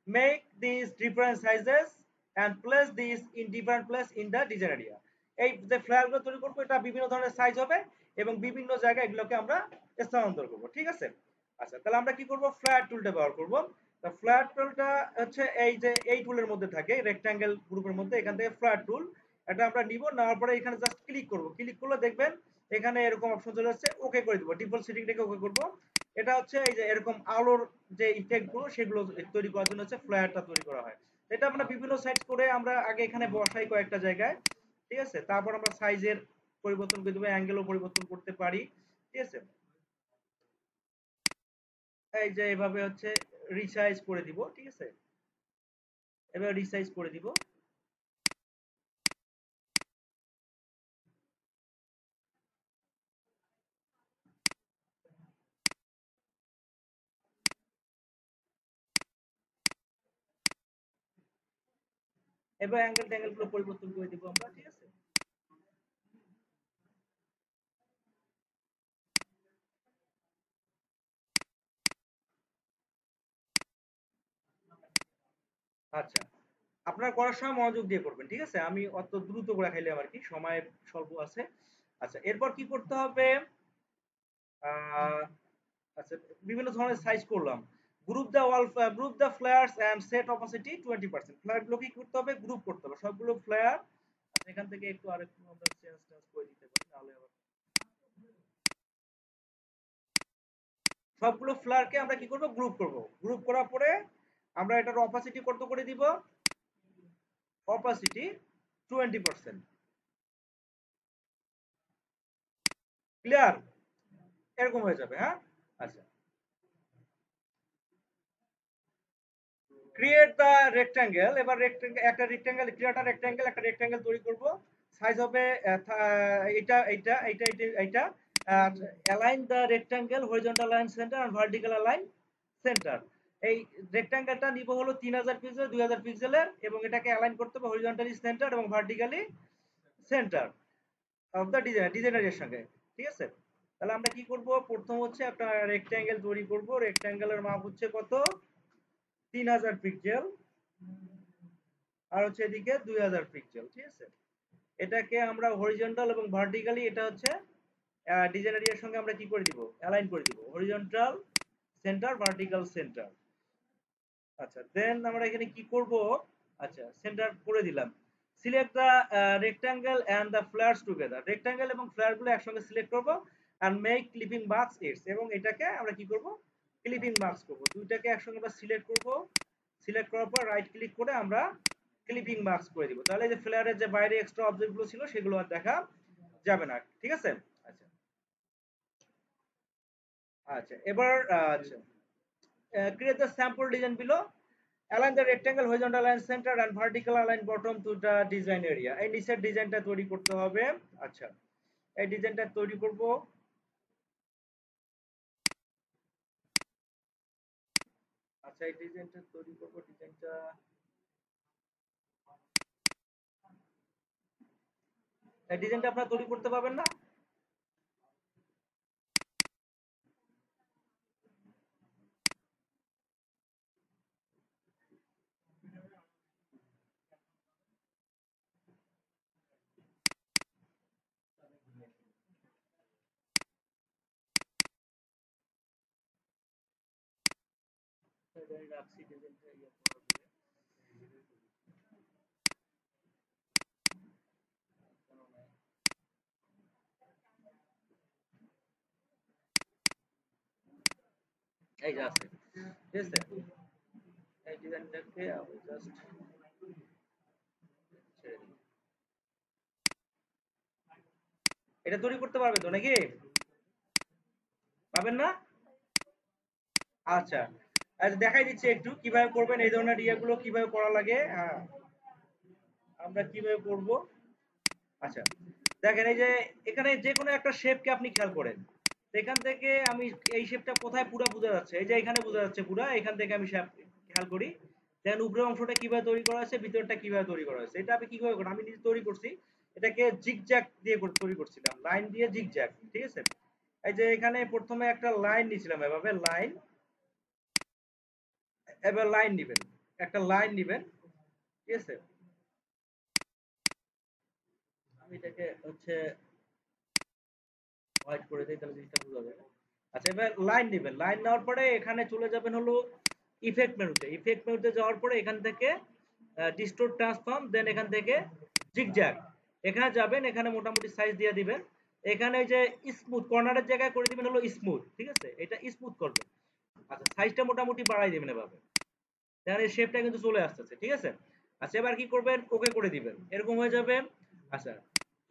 Make this different sizes and place this in different place in the design area. এই যে ফ্লায়ারগুলো তৈরি করবো, এটা বিভিন্ন ধরনের সাইজ হবে এবং বিভিন্ন জায়গায় এগুলোকে আমরা স্থানান্তর করব। ঠিক আছে? আচ্ছা, তাহলে আমরা কি করব? ফ্লায়ার টুলটা ব্যবহার করব। তা ফ্ল্যাট টুলটা হচ্ছে এই যে এই টুলের মধ্যে থাকে, রেক্টাঙ্গেল গ্রুপের মধ্যে। এখান থেকে ফ্ল্যাট টুল এটা আমরা নিব। নেওয়ার পরে এখানে জাস্ট ক্লিক করব। ক্লিক করলে দেখবেন এখানে এরকম অপশন চলে আসছে, ওকে করে দিব। ডিফল্ট সেটিং রেখে ওকে করব। এটা হচ্ছে এই যে এরকম আলোর যে ইফেক্ট গুলো, সেগুলো তৈরি করার জন্য হচ্ছে ফ্ল্যাটটা তৈরি করা হয়। এটা আমরা বিভিন্ন সাইজ করে আমরা আগে এখানে বসাই কয়েকটা জায়গায়। ঠিক আছে? তারপর আমরা সাইজের পরিবর্তন করে দেবো, অ্যাঙ্গেলও পরিবর্তন করতে পারি। ঠিক আছে? এই যে এভাবে হচ্ছে রিসাইজ করে দিব। ঠিক আছে? এবার রিসাইজ করে দিব। এবার অ্যাঙ্গেল ট্যাঙ্গেল গুলো পরিবর্তন করে দিব আমরা। ঠিক আছে? আচ্ছা, আপনার করার সময় মনোযোগ দিয়ে করবেন। ঠিক আছে? আমি অত দ্রুত করে খাইলে আবার কি, সময় স্বল্প আছে। আচ্ছা, এরপর কি করতে হবে? আহ, আচ্ছা, বিভিন্ন ধরনের সাইজ করলাম। Group the wall, group the flares and set opacity 20%। Flare গুলো কি করতে হবে? গ্রুপ করতে হবে সবগুলো ফ্লেয়ার। আচ্ছা, এখান থেকে একটু আরেকটু আমরা চেঞ্জ টেঞ্জ করে দিতে পারি, তাহলে আবার সবগুলো ফ্লেয়ারকে আমরা কি করব? গ্রুপ করব। গ্রুপ করার পরে আমরা এটার অপাসিটি কত করে দিব? অপাসিটি 20%। ক্লিয়ার? এরকম হয়ে যাবে, হ্যাঁ? আচ্ছা, ক্রিয়েট দা রেক্টাঙ্গেল। এবার একটা রেক্টাঙ্গেল, ক্রিয়েট আ রেক্টাঙ্গেল, একটা রেক্টাঙ্গেল তৈরি করব। সাইজ হবে এটা এটা এটা এটা এটা। আর অ্যালাইন দা রেক্টাঙ্গেল হরিজন্টাল লাইন সেন্টার আর ভার্টিক্যাল লাইন সেন্টার। এই রেক্টাঙ্গেলটা নিব হলো 3000 পিক্সেল, 2000 পিক্সেলের, এবং এটাকে অ্যালাইন করতে হবে হরিজন্টালি সেন্টার এবং ভার্টিক্যালি সেন্টার অফ দা ডিজাইনারের সঙ্গে। ঠিক আছে? তাহলে আমরা কি করব? প্রথম হচ্ছে একটা রেক্টাঙ্গেল তৈরি করব। রেক্টাঙ্গেলের মাপ হচ্ছে কত? 3000 পিক্সেল। আর হচ্ছে এদিকে 2000 পিক্সেল। ঠিক আছে? এটাকে আমরা হরিজন্টাল এবং ভার্টিক্যালি, এটা হচ্ছে ডিজাইন এরিয়ার সঙ্গে আমরা কি করে দিব? অ্যালাইন করে দিব। Horizontal centre, vertical centre. আচ্ছা, দেন আমরা এখানে কি করব? আচ্ছা, সেন্টার করে দিলাম। Select the rectangle and the flares together. Rectangle এবং ফ্লেয়ার গুলো একসঙ্গে সিলেক্ট করব and make clipping mask its. এবং এটাকে আমরা কি করব? ক্লিপিং মার্কস করব। দুইটাকে একসঙ্গে আমরা সিলেক্ট করব। সিলেক্ট করার পর রাইট ক্লিক করে আমরা ক্লিপিং মার্কস করে দিব। তাহলে যে ফ্লেয়ারের যে বাইরে এক্সট্রা অবজেক্ট গুলো ছিল, সেগুলো আর দেখা যাবে না। ঠিক আছে? আচ্ছা, আচ্ছা, এবার আচ্ছা, create the sample design below. Align the rectangle horizontal line center and vertical align bottom to the design area. এই নিচের ডিজাইনটা তৈরি করতে হবে। আচ্ছা, এই ডিজাইনটা তৈরি করব। আচ্ছা, এই ডিজাইনটা তৈরি করব। ডিজাইনটা এই ডিজাইনটা আপনারা তৈরি করতে পারবেন না? রাখছি ডিজাইনটা ইয়ে করার পরে। এই যে আছে, ঠিক আছে। এই ডিজাইনটাকে আমি জাস্ট ছেড়ে দিই। এটা তৈরি করতে পারবে তো নাকি? পাবেন না? আচ্ছা, আচ্ছা দেখাই দিচ্ছি একটু কিভাবে করবেন এই ধরনের ইয়েগুলো কিভাবে করা লাগে। আমরা কিভাবে করব। আচ্ছা, দেখেন এই যে এখানে যে কোনো একটা শেপকে আপনি খেয়াল করেন। এখান থেকে আমি এই শেপটা কোথায় পুরা বোঝা যাচ্ছে, এই যে এখানে বোঝা যাচ্ছে পুরা, এখান থেকে আমি শেপ খেয়াল করি। দেন উপরের অংশটা কিভাবে তৈরি করা হয়েছে, ভিতরটা কিভাবে তৈরি করা হয়েছে, এটা আমি কিভাবে করি, আমি নিজে তৈরি করছি। এটাকে জিগজ্যাগ দিয়ে তৈরি করছিলাম, লাইন দিয়ে জিগজ্যাগ, ঠিক আছে। এই যে এখানে প্রথমে একটা লাইন নিয়েছিলাম, এভাবে লাইন, এবার লাইন নিবেন, একটা লাইন নিবেন, ঠিক আছে। আমি এটাকে হচ্ছে হোয়াইট করে দেই, তাহলে জিনিসটা বোঝা যাবে। আচ্ছা, এবার লাইন নিবেন, লাইন নেওয়ার পরে এখানে চলে যাবেন হলো ইফেক্ট মেনুতে, ইফেক্ট মেনুতে যাওয়ার পরে এখান থেকে ডিস্টোর্ট ট্রান্সফর্ম, দেন এখান থেকে জিগজ্যাগ, এখানে যাবেন, এখানে মোটামুটি সাইজ দিয়ে দিবেন। এখানে ওই যে স্মুথ কর্নারের জায়গায় করে দিবেন হলো স্মুথ, ঠিক আছে, এটা স্মুথ করবেন। আচ্ছা, সাইজটা মোটামুটি বাড়াই দিবেন এভাবে, দেখেন এই শেপটা কিন্তু চলে আসতেছে, ঠিক আছে। আচ্ছা, এবার কি করবেন, ওকে করে দিবেন, এরকম হয়ে যাবে। আচ্ছা,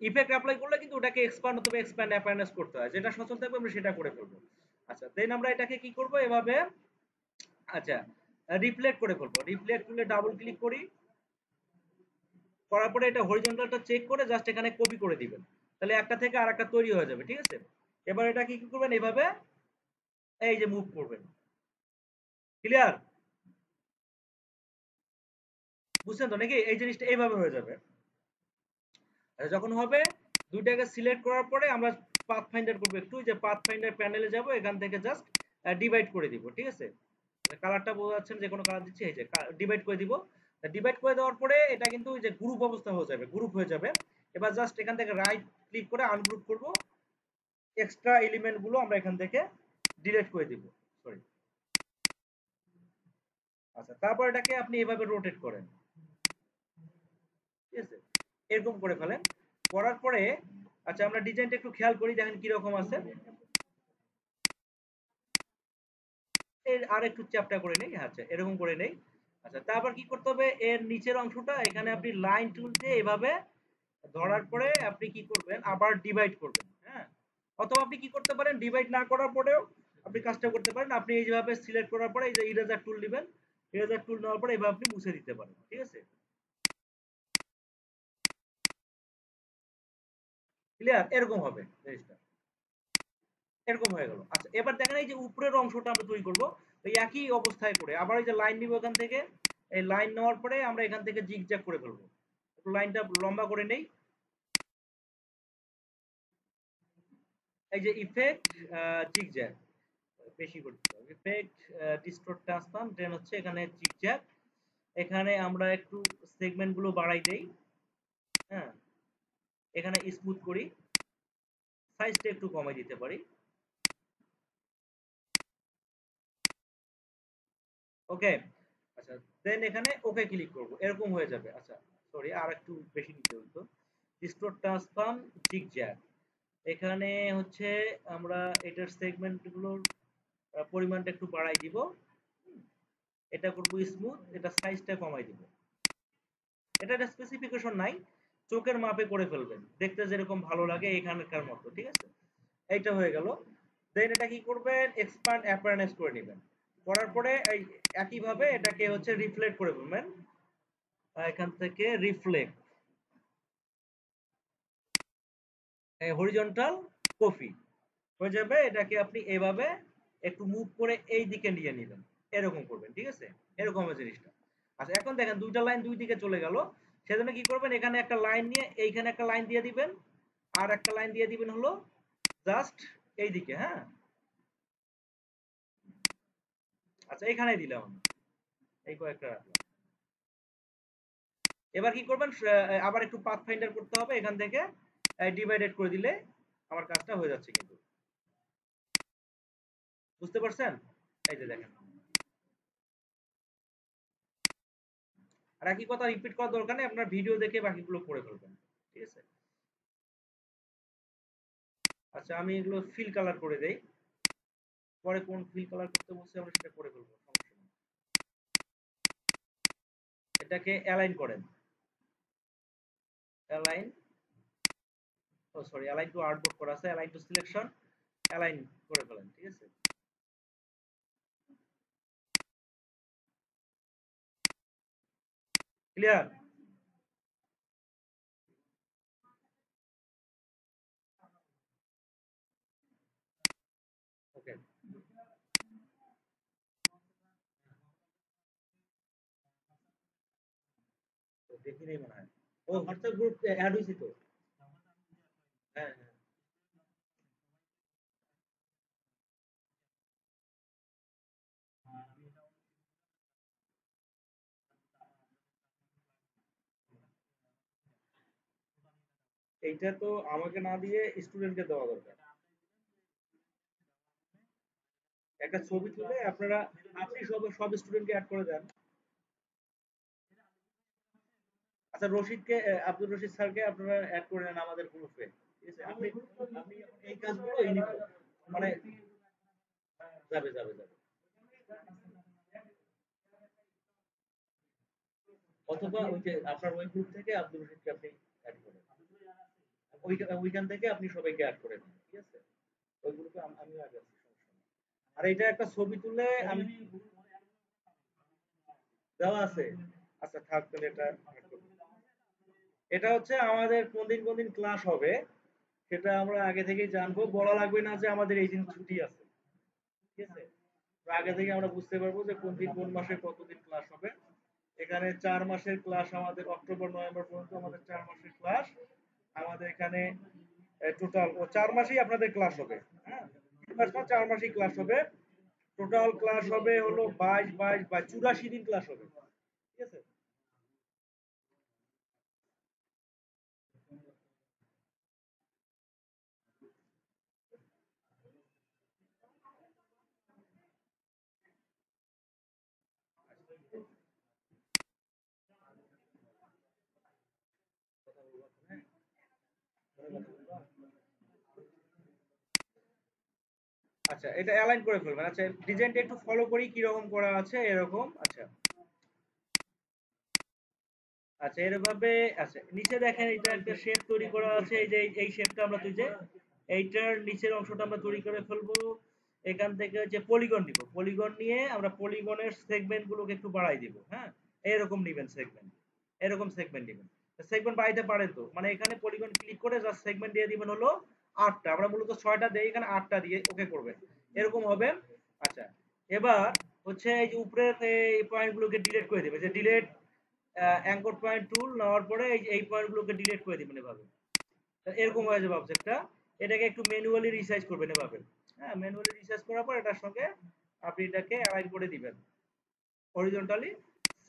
ইফেক্ট অ্যাপ্লাই করলে কিন্তু ওটাকে এক্সপ্যান্ড অথবা এক্সপ্যান্ড অ্যাপারেন্স করতে হয়, যেটা সচল থাকবে আমরা সেটা করে ফেলবো। আচ্ছা, দেন আমরা এটাকে কি করব এভাবে। আচ্ছা, রিফ্লেক্ট করে ফেলবো, রিফ্লেক্ট করলে ডাবল ক্লিক করি, করার পরে এটা হরিজন্টালটা চেক করে জাস্ট এখানে কপি করে দিবেন, তাহলে একটা থেকে আর একটা তৈরি হয়ে যাবে, ঠিক আছে। এবার এটা কি করবেন, এভাবে এই যে মুভ করবেন, ক্লিয়ার, বুঝছেন তো নাকি, এই জিনিসটা এইভাবে হয়ে যাবে। যখন হবে দুইটাকে সিলেক্ট করার পরে আমরা পাথ ফাইন্ডার করবো, একটু যে পাথ ফাইন্ডার প্যানেলে যাব, এখান থেকে জাস্ট ডিভাইড করে দিব, ঠিক আছে। কালারটা বোঝা যাচ্ছে, যে কোনো কালার দিচ্ছি, এই যে ডিভাইড করে দিব। ডিভাইড করে দেওয়ার পরে এটা কিন্তু ওই যে গ্রুপ অবস্থা হয়ে যাবে, গ্রুপ হয়ে যাবে। এবার জাস্ট এখান থেকে রাইট ক্লিক করে আনগ্রুপ করব, এক্সট্রা এলিমেন্ট গুলো আমরা এখান থেকে ডিলিট করে দিব, সরি। আচ্ছা, তারপর এটাকে আপনি এভাবে রোটেট করেন, ঠিক আছে, এরকম করে ফেলেন। করার পরে আচ্ছা, আমরা ডিজাইনটা একটু খেয়াল করি, দেখেন কি রকম আছে। এর আর একটু চ্যাপ্টা করে নেই, আচ্ছা এরকম করে নেই। আচ্ছা, তারপর কি করতে হবে, এর নিচের অংশটা এখানে আপনি লাইন টুল দিয়ে এভাবে ধরার পরে আপনি কি করবেন, আবার ডিভাইড করবেন, হ্যাঁ। অথবা আপনি কি করতে পারেন, ডিভাইড না করার পরেও আপনি কাজটা করতে পারেন, আপনি এইভাবে সিলেক্ট করার পরে এই যে ইরেজার টুল নেবেন, ইরেজার টুল নেওয়ার পরে এভাবে আপনি মুছে দিতে পারেন, ঠিক আছে। ক্লিয়ার, এরকম হবে জিনিসটা, এরকম হয়ে গেল। আচ্ছা, এবার দেখেন এই যে উপরের অংশটা আমরা তৈরি করব, ওই একই অবস্থায় করে আবার এই যে লাইন নিব, এখান থেকে এই লাইন নেওয়ার পরে আমরা এখান থেকে জিগজ্যাগ করে ফেলবো, একটু লাইনটা লম্বা করে নেই। এই যে ইফেক্ট জিগজ্যাগ, বেশি করতে হবে, ইফেক্ট ডিস্টোর্ট ট্রান্সফর্ম, দেন হচ্ছে এখানে জিগজ্যাগ, এখানে আমরা একটু সেগমেন্ট গুলো বাড়াই দেই, হ্যাঁ, এখানে স্মুথ করি, সাইজটা একটু কমাই দিতে পারি, ওকে। আচ্ছা, দেন এখানে ওকে ক্লিক করব, এরকম হয়ে যাবে। আচ্ছা, সরি, আর একটু বেশি নিতে হতো, ডিস্টোর্ট ট্রান্সফর্ম জিগজ্যাগ, এখানে হচ্ছে আমরা এটার সেগমেন্ট গুলোর পরিমাণটা একটু বাড়াই দিব, এটা করব স্মুথ, এটা সাইজটা কমাই দিব। এটা একটা স্পেসিফিকেশন নাই, চোখের মাপে করে ফেলবেন, দেখতে যেরকম ভালো লাগে এখানকার মতো, ঠিক আছে। এইটা হয়ে গেল। দেন এটা কি করবেন, এক্সপ্যান্ড অ্যাপিয়ারেন্স করে নেবেন, করার পরে এই একইভাবে এটাকে হচ্ছে রিফ্লেক্ট করে ফেলবেন, এখান থেকে রিফ্লেক্ট হরিজন্টাল কপি হয়ে যাবে। এটাকে আপনি এভাবে একটু মুভ করে এই দিকে নিয়ে নেবেন, এরকম করবেন, ঠিক আছে, এরকম হবে জিনিসটা। আচ্ছা, এখন দেখেন দুইটা লাইন দুই দিকে চলে গেল, সেজন্য কি করবেন, এখানে একটা লাইন নিয়ে এইখানে একটা লাইন দিয়ে দিবেন, আর একটা লাইন দিয়ে দিবেন হলো জাস্ট এই দিকে, হ্যাঁ। আচ্ছা, এখানেই দিলাম আমি, এই কয়েকটা রাখলাম। এবার কি করবেন, আবার একটু পাথ ফাইন্ডার করতে হবে, এখান থেকে ডিভাইডেড করে দিলে আমার কাজটা হয়ে যাচ্ছে কিন্তু, বুঝতে পারছেন। এই যে দেখেন, আর একই কথা রিপিট করার দরকার নেই, আপনার ভিডিও দেখে বাকিগুলো করে ফেলবেন, ঠিক আছে। আচ্ছা, আমি এগুলো ফিল কালার করে দেই, পরে কোন ফিল কালার করতে বলছে আমরা সেটা করে ফেলবো, সমস্যা নেই। এটাকে অ্যালাইন করেন, অ্যালাইন, ও সরি, অ্যালাইন টু আর্টবোর্ড করা আছে, অ্যালাইন টু সিলেকশন, অ্যালাইন করে ফেলেন, ঠিক আছে। ক্লিয়ার? ওকে, দেখি নেই মনে হয়। ও হোয়াটসঅ্যাপ গ্রুপ অ্যাড হয়েছি তো। হ্যাঁ হ্যাঁ, এইটা তো আমাকে না দিয়ে স্টুডেন্টকে দেওয়া দরকার। একটা ছবি তুলে আপনারা, আপনি সব সব স্টুডেন্টকে অ্যাড করে দেন। আচ্ছা রশিদকে, আব্দুল রশিদ স্যারকে আপনারা অ্যাড করে নেন আমাদের গ্রুপে, ঠিক আছে। আপনি আপনি এই কাজগুলো এই নিব, মানে যাবে যাবে যাবে। অথবা ওই যে আপনার ওই গ্রুপ থেকে আব্দুল রশিদকে আপনি অ্যাড করেন, ওইখান থেকে আপনি সবাইকে অ্যাড করে দিন, ঠিক আছে। ওই গ্রুপে আমিও অ্যাড আছি, সমস্যা নেই। আর এটা একটা ছবি তুলে আমি দেওয়া আছে। আচ্ছা থাক তাহলে এটা add করব। এটা হচ্ছে আমাদের কোন দিন ক্লাস হবে সেটা আমরা আগে থেকেই জানবো, বলা লাগবে না যে আমাদের এই দিন ছুটি আছে, ঠিক আছে। তো আগে থেকে আমরা বুঝতে পারবো যে কোন দিন কোন মাসে কতদিন ক্লাস হবে। এখানে 4 মাসের ক্লাস, আমাদের অক্টোবর নভেম্বর পর্যন্ত আমাদের 4 মাসের ক্লাস। আমাদের এখানে টোটাল ও 4 মাসেই আপনাদের ক্লাস হবে, হ্যাঁ, 3 মাস না 4 মাসেই ক্লাস হবে। টোটাল ক্লাস হবে হলো 22 বা 84 দিন ক্লাস হবে, ঠিক আছে। আচ্ছা এটা অ্যালাইন করে ফেলবেন। আচ্ছা ডিজাইনটা একটু ফলো করি কিরকম করা আছে এরকম। আচ্ছা আচ্ছা এরভাবে। আচ্ছা নিচে দেখেন এটা একটা শেপ তৈরি করা আছে, এই যে এই শেপটা আমরা তুই যে এইটার নিচের অংশটা আমরা তৈরি করে ফেলবো। এখান থেকে যে পলিগন নিব, পলিগন নিয়ে আমরা পলিগনের সেগমেন্ট গুলোকে একটু বাড়াই দিব, হ্যাঁ, এরকম নিবেন সেগমেন্ট, এরকম সেগমেন্ট নিবেন। সেগমেন্ট বাড়াইতে পারেন তো, মানে এখানে পলিগন ক্লিক করে জাস্ট সেগমেন্ট দিয়ে দিবেন হলো 8টা, আমরা মূলত 6টা দেই, এখানে 8টা দিয়ে ওকে করবেন, এরকম হবে। আচ্ছা এবার হচ্ছে এই যে উপরের এই পয়েন্টগুলোকে ডিলিট করে দিবেন, যে ডিলিট অ্যাঙ্কর পয়েন্ট টুল নেওয়ার পরে এই পয়েন্টগুলোকে ডিলিট করে দিবেন এভাবে। এরকম হয়ে যাবে অবজেক্টটা। এটাকে একটু ম্যানুয়ালি রিসাইজ করবেন এভাবে, হ্যাঁ, ম্যানুয়ালি রিসাইজ করার পর এটার সঙ্গে আপনি এটাকে অ্যালাইন করে দিবেন, হরিজন্টালি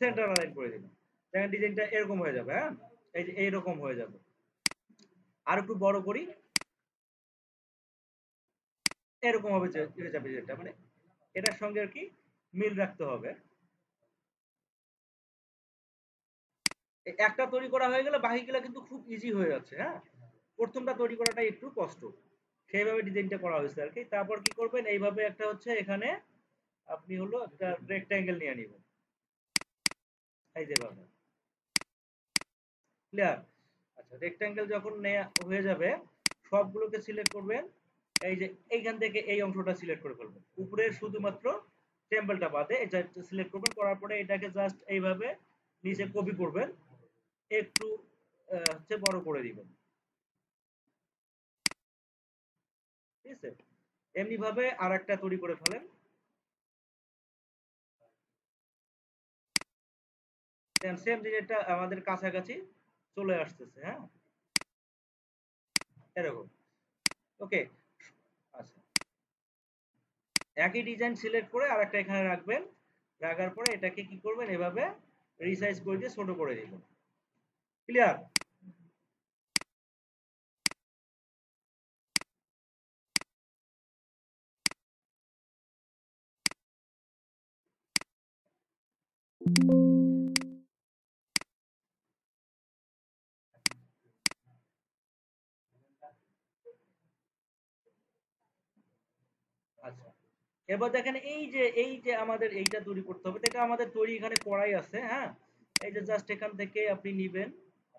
সেন্টার অ্যালাইন করে দিবেন। দেখেন ডিজাইনটা এরকম হয়ে যাবে, হ্যাঁ, এই যে এইরকম হয়ে যাবে। আর একটু বড় করি, এরকম হবে হয়ে যাবে যেটা, মানে এটার সঙ্গে আর কি মিল রাখতে হবে। একটা তৈরি করা হয়ে গেলে বাকিগুলো কিন্তু খুব ইজি হয়ে যাচ্ছে, হ্যাঁ। প্রথমটা তৈরি করাটা একটু কষ্ট, সেইভাবে ডিজাইনটা করা হয়েছে আর কি। তারপর কি করবেন, এইভাবে একটা হচ্ছে এখানে আপনি হলো একটা রেক্টাঙ্গেল নিয়ে নিবেন, এই যেভাবে, ক্লিয়ার? আচ্ছা রেক্টাঙ্গেল যখন নেয়া হয়ে যাবে সবগুলোকে সিলেক্ট করবেন, এই যে এইখান থেকে এই অংশটা সিলেক্ট করে ফেলবেন, উপরের শুধুমাত্র টেম্পলটা বাদে এটা সিলেক্ট করবেন। করার পরে এটাকে জাস্ট এইভাবে নিচে কপি করবেন, একটু হচ্ছে বড় করে দিবেন, ঠিক আছে। এমনি ভাবে আর একটা তৈরি করে ফেলেন, সেম জিনিসটা আমাদের কাছাকাছি চলে আসতেছে, হ্যাঁ, এরকম। ওকে, আচ্ছা একই ডিজাইন সিলেক্ট করে আরেকটা এখানে রাখবেন, রাখার পরে এটাকে কি করবেন, এভাবে রিসাইজ করে দিয়ে ছোট করে দিবেন, ক্লিয়ার? আচ্ছা এবার দেখেন এই যে আমাদের এইটা তৈরি করতে হবে, তো এটা আমাদের তৈরি এখানে করাই আছে, হ্যাঁ। এই যে জাস্ট এখান থেকে আপনি নিবেন,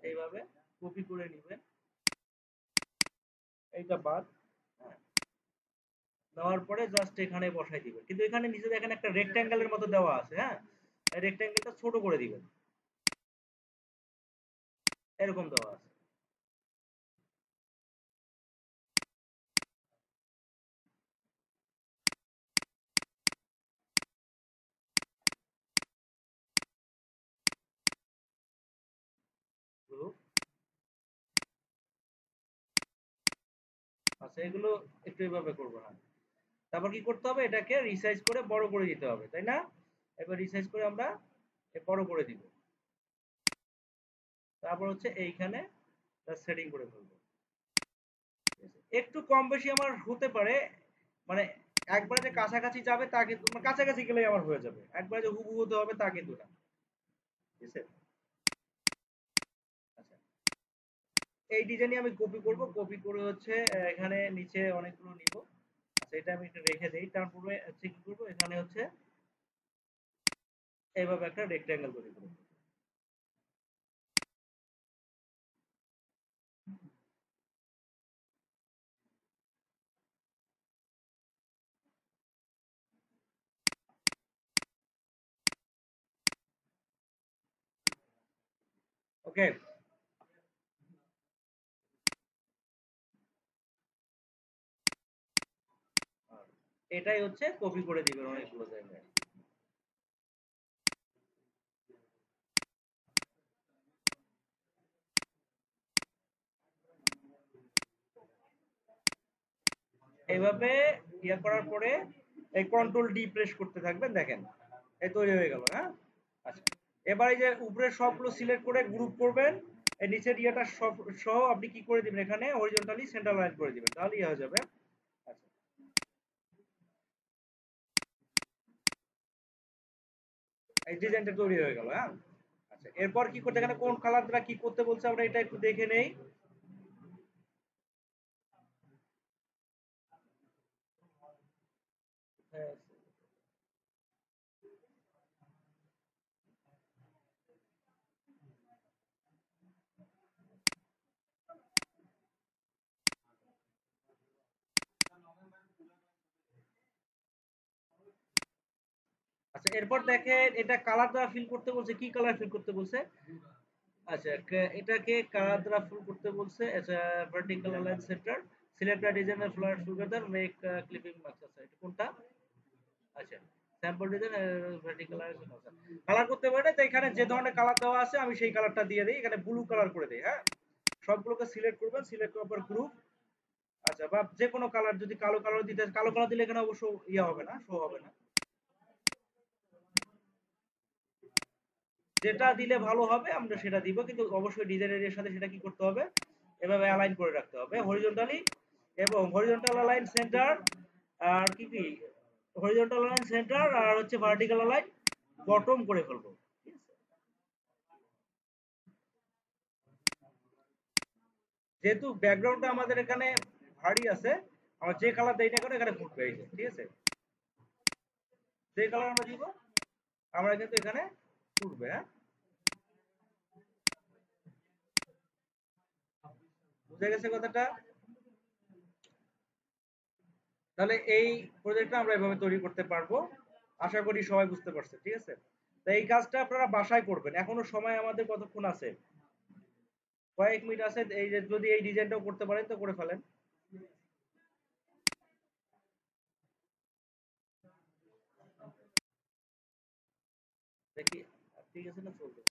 এইভাবে কপি করে নিবেন, এইটা বাদ, হ্যাঁ। দেওয়ার পরে জাস্ট এখানে বসাই দিবেন, কিন্তু এখানে নিচে দেখেন একটা রেক্ট্যাঙ্গেলের মতো দেওয়া আছে, হ্যাঁ। এই রেক্ট্যাঙ্গেলটা ছোট করে দিবেন, এরকম দেওয়া আছে। গ্রুপ, আচ্ছা এগুলো একটু এইভাবে করবো, হ্যাঁ। তারপর কি করতে হবে, এটাকে রিসাইজ করে বড় করে দিতে হবে, তাই না? এবার রিসাইজ করে আমরা বড় করে দিব, তারপর হচ্ছে এইখানে সেটিং করে ফেলবো। একটু কম বেশি আমার হতে পারে, মানে একবারে যে কাছাকাছি যাবে তা কিন্তু, মানে কাছাকাছি গেলেই আমার হয়ে যাবে, একবারে যে হুবহু হতে হবে তা কিন্তু না, ঠিক আছে? আচ্ছা, এই ডিজাইনই আমি কপি করব, কপি করে হচ্ছে এখানে নিচে অনেকগুলো নিব। আচ্ছা, এটা আমি একটু রেখে দেই, তারপরে হচ্ছে কি করব, এখানে হচ্ছে এইভাবে একটা রেক্ট্যাঙ্গেল তৈরি করব। ওকে, এটাই হচ্ছে কপি করে দিবেন অনেকগুলো জায়গায়। এইভাবে ইয়া করার পরে এই কন্ট্রোল ডি প্রেস করতে থাকবেন, দেখেন এই তৈরি হয়ে গেল, হ্যাঁ। আচ্ছা, এবার এই যে উপরে সবগুলো সিলেক্ট করে গ্রুপ করবেন, এই নিচের ইয়েটা সব সহ আপনি কি করে দিবেন, এখানে হরিজন্টালি সেন্টার লাইন করে দিবেন, তাহলে ইয়ে হয়ে যাবে। আচ্ছা, এই ডিজাইনটা তৈরি হয়ে গেল, হ্যাঁ। আচ্ছা, এরপর কি করতে, এখানে কোন কালার দ্বারা কি করতে বলছে আমরা এটা একটু দেখে নেই। হ্যাঁ, আচ্ছা, এরপর দেখেন এটা কালার দ্বারা ফিল করতে বলছে, কি কালার ফিল করতে বলছে? আচ্ছা, এটাকে কালার দ্বারা ফিল করতে বলছে। আচ্ছা, vertical align centre, select the design flower together, make clipping marks. আচ্ছা, এটা কোনটা? আচ্ছা, স্যাম্পল ডিজাইন ভার্টিক্যাল অ্যালাইন। আচ্ছা, কালার করতে পারে, তো এখানে যে ধরনের কালার দেওয়া আছে আমি সেই কালারটা দিয়ে দিই, এখানে ব্লু কালার করে দিই, হ্যাঁ। সবগুলোকে সিলেক্ট করবেন, সিলেক্ট করার পর গ্রুপ। আচ্ছা, বা যে কোনো কালার, যদি কালো কালার দিতে, কালো কালার দিলে এখানে অবশ্য ইয়া হবে না, শো হবে না। যেটা দিলে ভালো হবে আমরা সেটা দিব, কিন্তু অবশ্যই ডিজাইনের এর সাথে সেটা কি করতে হবে, এভাবে অ্যালাইন করে রাখতে হবে হরিজন্টালি, এবং হরিজন্টাল অ্যালাইন সেন্টার, আর কি কি, হরিজন্টাল অ্যালাইন সেন্টার আর হচ্ছে ভার্টিক্যাল অ্যালাইন বটম করে ফেলবো, ঠিক আছে? যেহেতু ব্যাকগ্রাউন্ডটা আমাদের এখানে ভারী আছে, আমরা যে কালার দেই না কেন এখানে ফুটবে, এই যে, ঠিক আছে? যে কালার আমরা দিব আমরা কিন্তু এখানে ফুটবে, হ্যাঁ। বুঝে গেছে কথাটা? তাহলে এই প্রজেক্টটা আমরা এভাবে তৈরি করতে পারবো, আশা করি সবাই বুঝতে পারছে, ঠিক আছে? তো এই কাজটা আপনারা বাসায় করবেন, এখনো সময় আমাদের কতক্ষণ আছে, কয়েক মিনিট আছে, এই যে যদি এই ডিজাইনটাও করতে পারেন তো করে ফেলেন। দেখি ঠিক আছে না, চলবে?